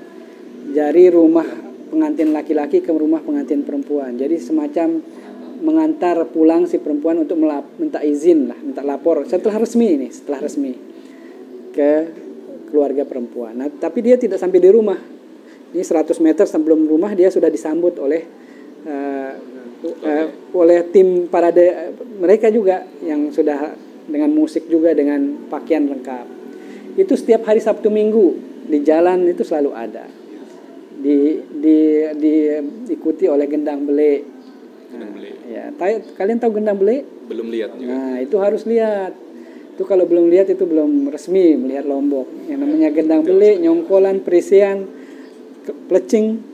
dari rumah pengantin laki-laki ke rumah pengantin perempuan. Jadi semacam mengantar pulang si perempuan untuk minta izin lah, minta lapor setelah resmi ke keluarga perempuan. Nah, tapi dia tidak sampai di rumah. Ini 100 meter sebelum rumah dia sudah disambut oleh tim parade mereka juga yang sudah dengan musik juga, dengan pakaian lengkap. Itu setiap hari Sabtu Minggu di jalan itu selalu ada. Diikuti oleh gendang bele. Ya, kalian tahu gendang bele? Belum lihat juga. Nah, itu harus lihat. Itu kalau belum lihat itu belum resmi melihat Lombok. Yang namanya gendang bele, nyongkolan, Presian, plecing,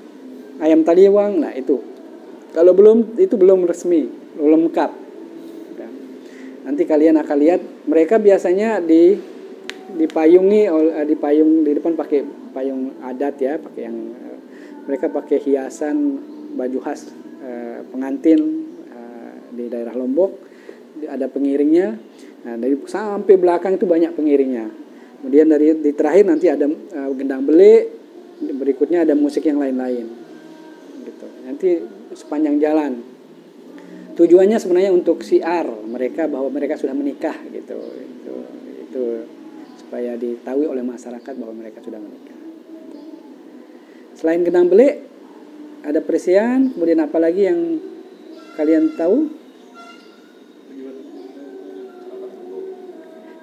ayam taliwang. Nah, itu. Kalau belum, itu belum resmi, belum lengkap. Nanti kalian akan lihat mereka biasanya dipayungi di depan pakai payung adat ya, pakai yang mereka pakai hiasan baju khas pengantin di daerah Lombok, ada pengiringnya. Nah, dari sampai belakang itu banyak pengiringnya. Kemudian di terakhir nanti ada gendang bele, berikutnya ada musik yang lain-lain. Gitu. Nanti sepanjang jalan. Tujuannya sebenarnya untuk siar mereka bahwa mereka sudah menikah gitu. Itu supaya diketahui oleh masyarakat bahwa mereka sudah menikah. Selain gendang bele, ada Presian, kemudian apa lagi yang kalian tahu?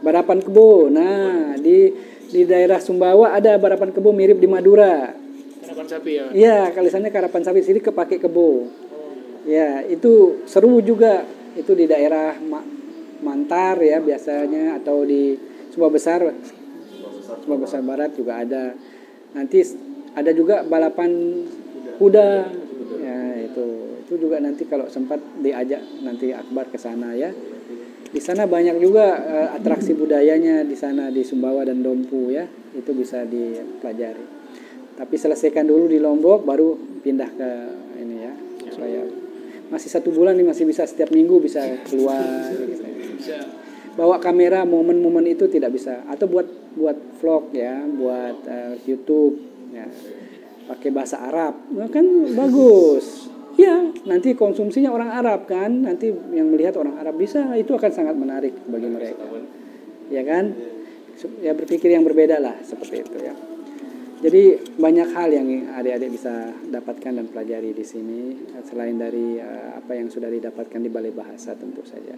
Barapan kebo. Nah, di daerah Sumbawa ada barapan kebo mirip di Madura. Karapan sapi ya? Iya, kalisannya karapan sapi, sini kepake kebo. Ya, itu seru juga. Itu di daerah Mantar ya biasanya, atau di Sumba Besar Barat juga ada. Nanti ada juga balapan kuda. Ya, itu juga nanti kalau sempat diajak nanti Akbar ke sana ya. Di sana banyak juga atraksi budayanya di sana di Sumbawa dan Dompu ya. Itu bisa dipelajari. Tapi selesaikan dulu di Lombok baru pindah ke ini ya. Supaya masih 1 bulan nih, masih bisa setiap minggu bisa keluar gitu. Bawa kamera momen-momen itu tidak bisa, atau buat vlog ya, buat YouTube ya. Pakai bahasa Arab. Nah, kan bagus. Ya, nanti konsumsinya orang Arab kan, nanti yang melihat orang Arab bisa, itu akan sangat menarik bagi mereka. Ya kan? Ya berpikir yang berbeda lah seperti itu ya. Jadi banyak hal yang adik-adik bisa dapatkan dan pelajari di sini selain dari apa yang sudah didapatkan di Balai Bahasa tentu saja.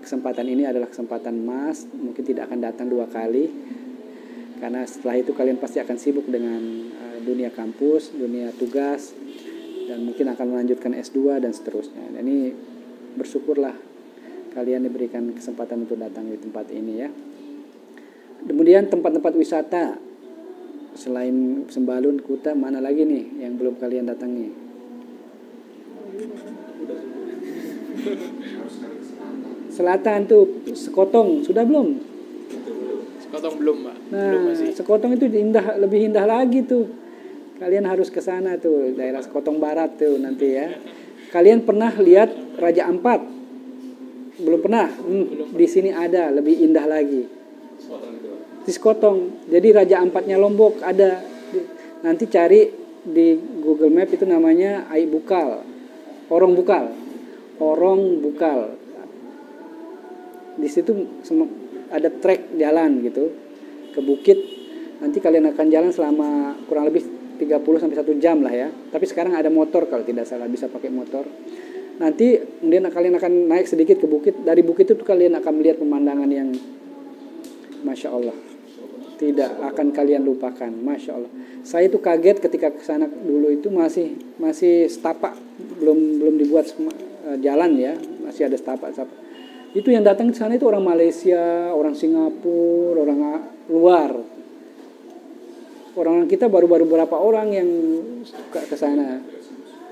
Kesempatan ini adalah kesempatan emas, mungkin tidak akan datang 2 kali. Karena setelah itu kalian pasti akan sibuk dengan dunia kampus, dunia tugas, dan mungkin akan melanjutkan S2 dan seterusnya. Dan ini bersyukurlah kalian diberikan kesempatan untuk datang di tempat ini ya. Kemudian tempat-tempat wisata selain Sembalun, Kuta, mana lagi nih yang belum kalian datangi? Selatan tuh Sekotong sudah belum? Sekotong belum, Pak. Belum Nah, masih. Sekotong itu indah, lebih indah lagi tuh. Kalian harus ke sana tuh, daerah Sekotong Barat tuh nanti ya. Kalian pernah lihat Raja Ampat? Belum pernah? Di sini ada, lebih indah lagi. Di Sekotong. Jadi Raja Ampatnya Lombok ada. Nanti cari di Google Map itu namanya Ai Bukal. Orong Bukal. Orong Bukal. Di situ ada trek jalan gitu ke bukit. Nanti kalian akan jalan selama kurang lebih 30 sampai 1 jam lah ya. Tapi sekarang ada motor kalau tidak salah, bisa pakai motor. Nanti kemudian kalian akan naik sedikit ke bukit. Dari bukit itu kalian akan melihat pemandangan yang Masya Allah. Tidak akan kalian lupakan, Masya Allah. Saya itu kaget ketika ke sana dulu itu masih setapak, belum dibuat jalan ya, masih ada setapak. Itu yang datang ke sana itu orang Malaysia, orang Singapura, orang luar. Orang kita baru berapa orang yang suka ke sana.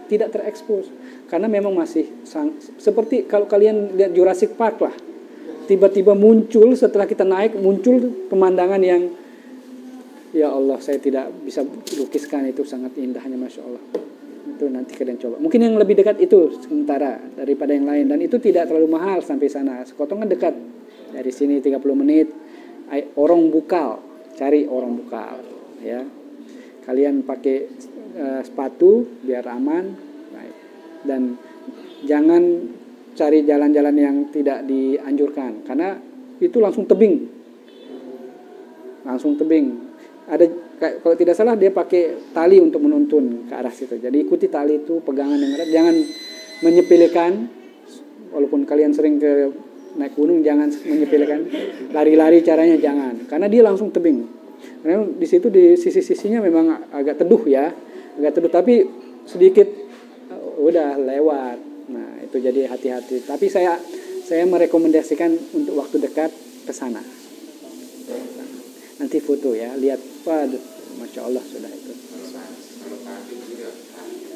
Tidak terekspos. Karena memang masih seperti kalau kalian lihat Jurassic Park lah. Tiba-tiba muncul setelah kita naik, muncul pemandangan yang ya Allah, saya tidak bisa lukiskan, itu sangat indahnya Masya Allah. Itu nanti kalian coba. Mungkin yang lebih dekat itu sementara daripada yang lain. Dan itu tidak terlalu mahal sampai sana. Sekotong kan dekat. Dari sini 30 menit. Orong Bukal. Cari Orong Bukal. Ya, kalian pakai sepatu biar aman, dan jangan cari jalan-jalan yang tidak dianjurkan karena itu langsung tebing, ada kalau tidak salah dia pakai tali untuk menuntun ke arah situ. Jadi ikuti tali itu, pegangan yang erat, jangan menyepelekan. Walaupun kalian sering ke naik gunung, jangan menyepelekan, lari-lari caranya jangan, karena dia langsung tebing. Karena di situ di sisi-sisinya memang agak teduh ya, tapi sedikit udah lewat. Nah itu jadi hati-hati. Tapi saya merekomendasikan untuk waktu dekat ke sana. Nanti foto ya, lihat, waduh, Masya Allah sudah itu.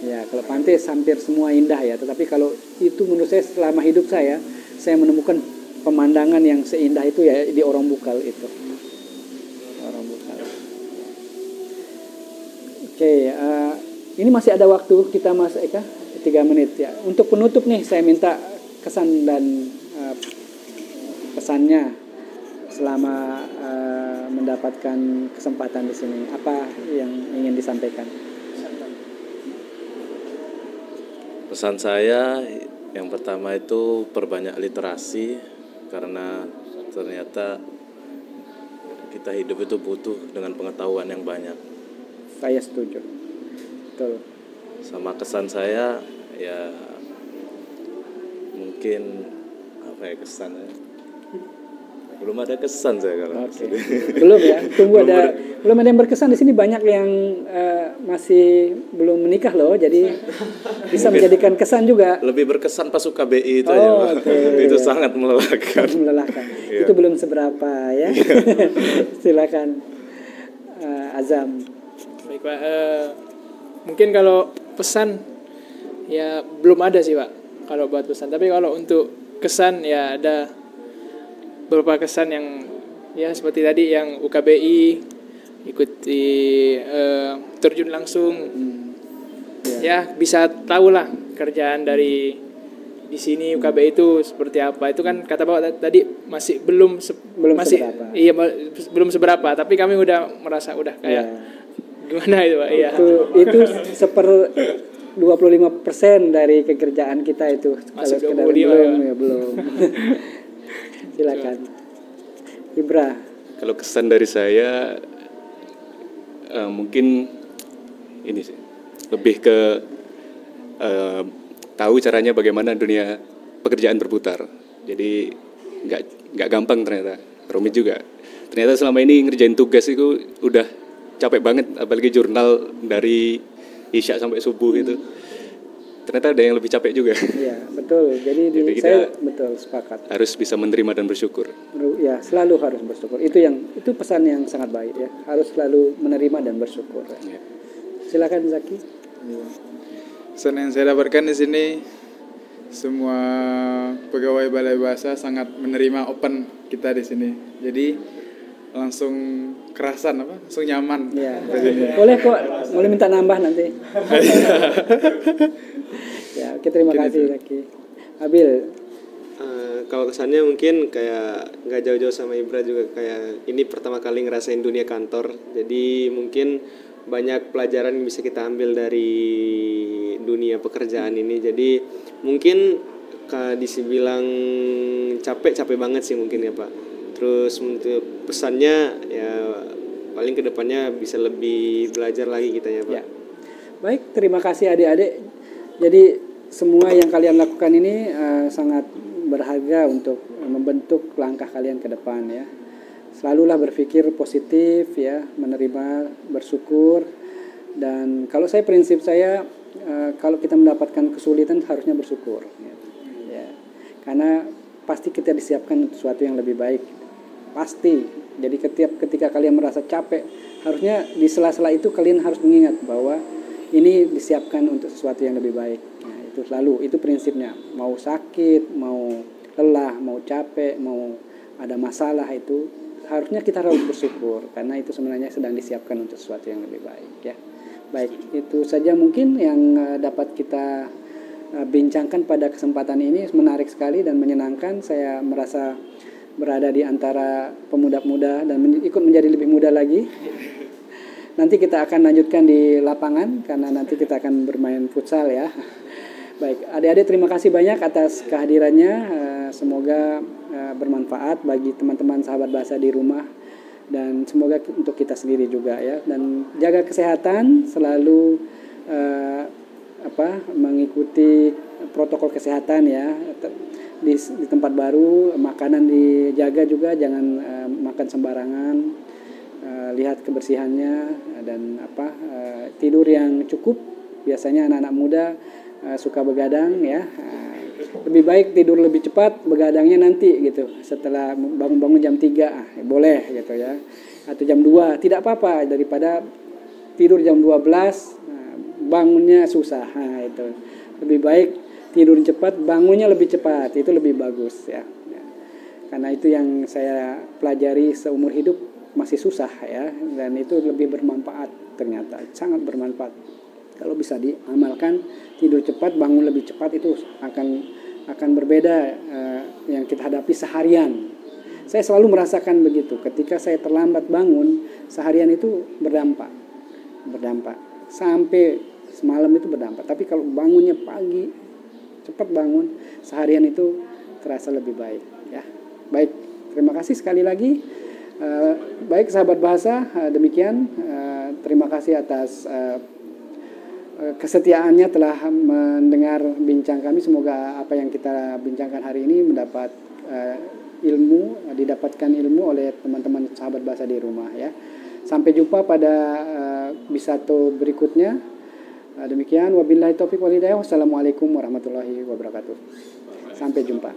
Ya kalau pantai hampir semua indah ya, tetapi kalau itu menurut saya selama hidup saya menemukan pemandangan yang seindah itu ya di Orong Bukal itu. Oke, ini masih ada waktu kita Mas Eka 3 menit ya. Untuk penutup nih saya minta kesan dan pesannya selama mendapatkan kesempatan di sini. Apa yang ingin disampaikan? Pesan saya yang pertama itu perbanyak literasi, karena ternyata kita hidup itu butuh dengan pengetahuan yang banyak. Saya setuju. Betul. Sama kesan saya ya mungkin apa ya kesannya? Belum ada kesan saya kalau. Okay. Belum ya. Belum ada yang berkesan di sini, banyak yang masih belum menikah loh. Jadi bisa menjadikan kesan juga. Lebih berkesan pas UKBI itu aja. Okay. Itu sangat melelahkan. Itu belum seberapa ya. Silakan Azam. Baik Pak, mungkin kalau pesan ya belum ada sih Pak kalau buat pesan. Tapi kalau untuk kesan ya ada beberapa kesan yang ya seperti tadi yang UKBI, ikuti terjun langsung, ya bisa tahu lah kerjaan dari di sini UKBI itu seperti apa. Itu kan kata Bapak tadi masih belum seberapa. Iya belum seberapa, tapi kami udah merasa udah kayak gimana itu Pak? Iya. Itu 25% dari kekerjaan kita itu. Masih kalau 25 belum. Silakan. Ibra. Kalau kesan dari saya mungkin ini sih, lebih ke tahu caranya bagaimana dunia pekerjaan berputar. Jadi nggak gampang ternyata, rumit juga. Ternyata selama ini ngerjain tugas itu udah capek banget, apalagi jurnal dari Isya sampai subuh itu. Ternyata ada yang lebih capek juga. Iya, betul. Jadi saya betul sepakat. Harus bisa menerima dan bersyukur. Ya, selalu harus bersyukur. Itu pesan yang sangat baik ya. Harus selalu menerima dan bersyukur. Ya. Silakan Zaki. Pesan yang saya dapatkan di sini, semua pegawai Balai Bahasa sangat menerima open kita di sini. Jadi langsung kerasan apa? Langsung nyaman. Ya. Boleh kok, boleh minta nambah nanti. Ya, oke, terima kasih Zaki. Abil. Kalau kesannya mungkin kayak nggak jauh-jauh sama Ibra juga, kayak ini pertama kali ngerasain dunia kantor. Jadi mungkin banyak pelajaran yang bisa kita ambil dari dunia pekerjaan ini. Jadi mungkin dibilang capek banget sih mungkin ya Pak. Terus untuk pesannya ya paling kedepannya bisa lebih belajar lagi kita ya Pak. Ya. Baik, terima kasih adik-adik. Jadi semua yang kalian lakukan ini sangat berharga untuk membentuk langkah kalian ke depan ya. Selalulah berpikir positif ya, menerima, bersyukur. Dan kalau prinsip saya kalau kita mendapatkan kesulitan harusnya bersyukur ya. Karena pasti kita disiapkan sesuatu yang lebih baik. Pasti. Jadi ketika kalian merasa capek, harusnya di sela-sela itu kalian harus mengingat bahwa ini disiapkan untuk sesuatu yang lebih baik. Nah, itu selalu, itu prinsipnya. Mau sakit, mau lelah, mau capek, mau ada masalah, itu harusnya kita harus bersyukur karena itu sebenarnya sedang disiapkan untuk sesuatu yang lebih baik ya. Baik, itu saja mungkin yang dapat kita bincangkan pada kesempatan ini. Menarik sekali dan menyenangkan. Saya merasa berada di antara pemuda-pemuda dan ikut menjadi lebih muda lagi. Nanti kita akan lanjutkan di lapangan karena nanti kita akan bermain futsal ya. Baik, adik-adik terima kasih banyak atas kehadirannya. Semoga bermanfaat bagi teman-teman sahabat bahasa di rumah dan semoga untuk kita sendiri juga ya. Dan jaga kesehatan, selalu mengikuti protokol kesehatan ya. Di tempat baru, makanan dijaga juga, jangan makan sembarangan. Lihat kebersihannya dan tidur yang cukup. Biasanya anak-anak muda suka begadang ya. Lebih baik tidur lebih cepat, begadangnya nanti gitu. Setelah bangun-bangun jam 3 boleh gitu ya. Atau jam 2 tidak apa-apa daripada tidur jam 12 bangunnya susah. Nah, itu. Lebih baik tidur cepat, bangunnya lebih cepat, itu lebih bagus ya. Karena itu yang saya pelajari seumur hidup, masih susah ya, dan itu lebih bermanfaat ternyata, sangat bermanfaat. Kalau bisa diamalkan, tidur cepat, bangun lebih cepat, itu akan berbeda yang kita hadapi seharian. Saya selalu merasakan begitu, ketika saya terlambat bangun, seharian itu berdampak. Sampai semalam itu berdampak. Tapi kalau bangunnya pagi, cepat bangun, seharian itu terasa lebih baik ya. Baik, terima kasih sekali lagi. Baik sahabat bahasa, demikian. Terima kasih atas kesetiaannya telah mendengar bincang kami. Semoga apa yang kita bincangkan hari ini didapatkan ilmu oleh teman-teman sahabat bahasa di rumah ya. Sampai jumpa pada Bisato berikutnya. Demikian, wabillahi taufiq wal hidayah. Wassalamualaikum warahmatullahi wabarakatuh. Sampai jumpa.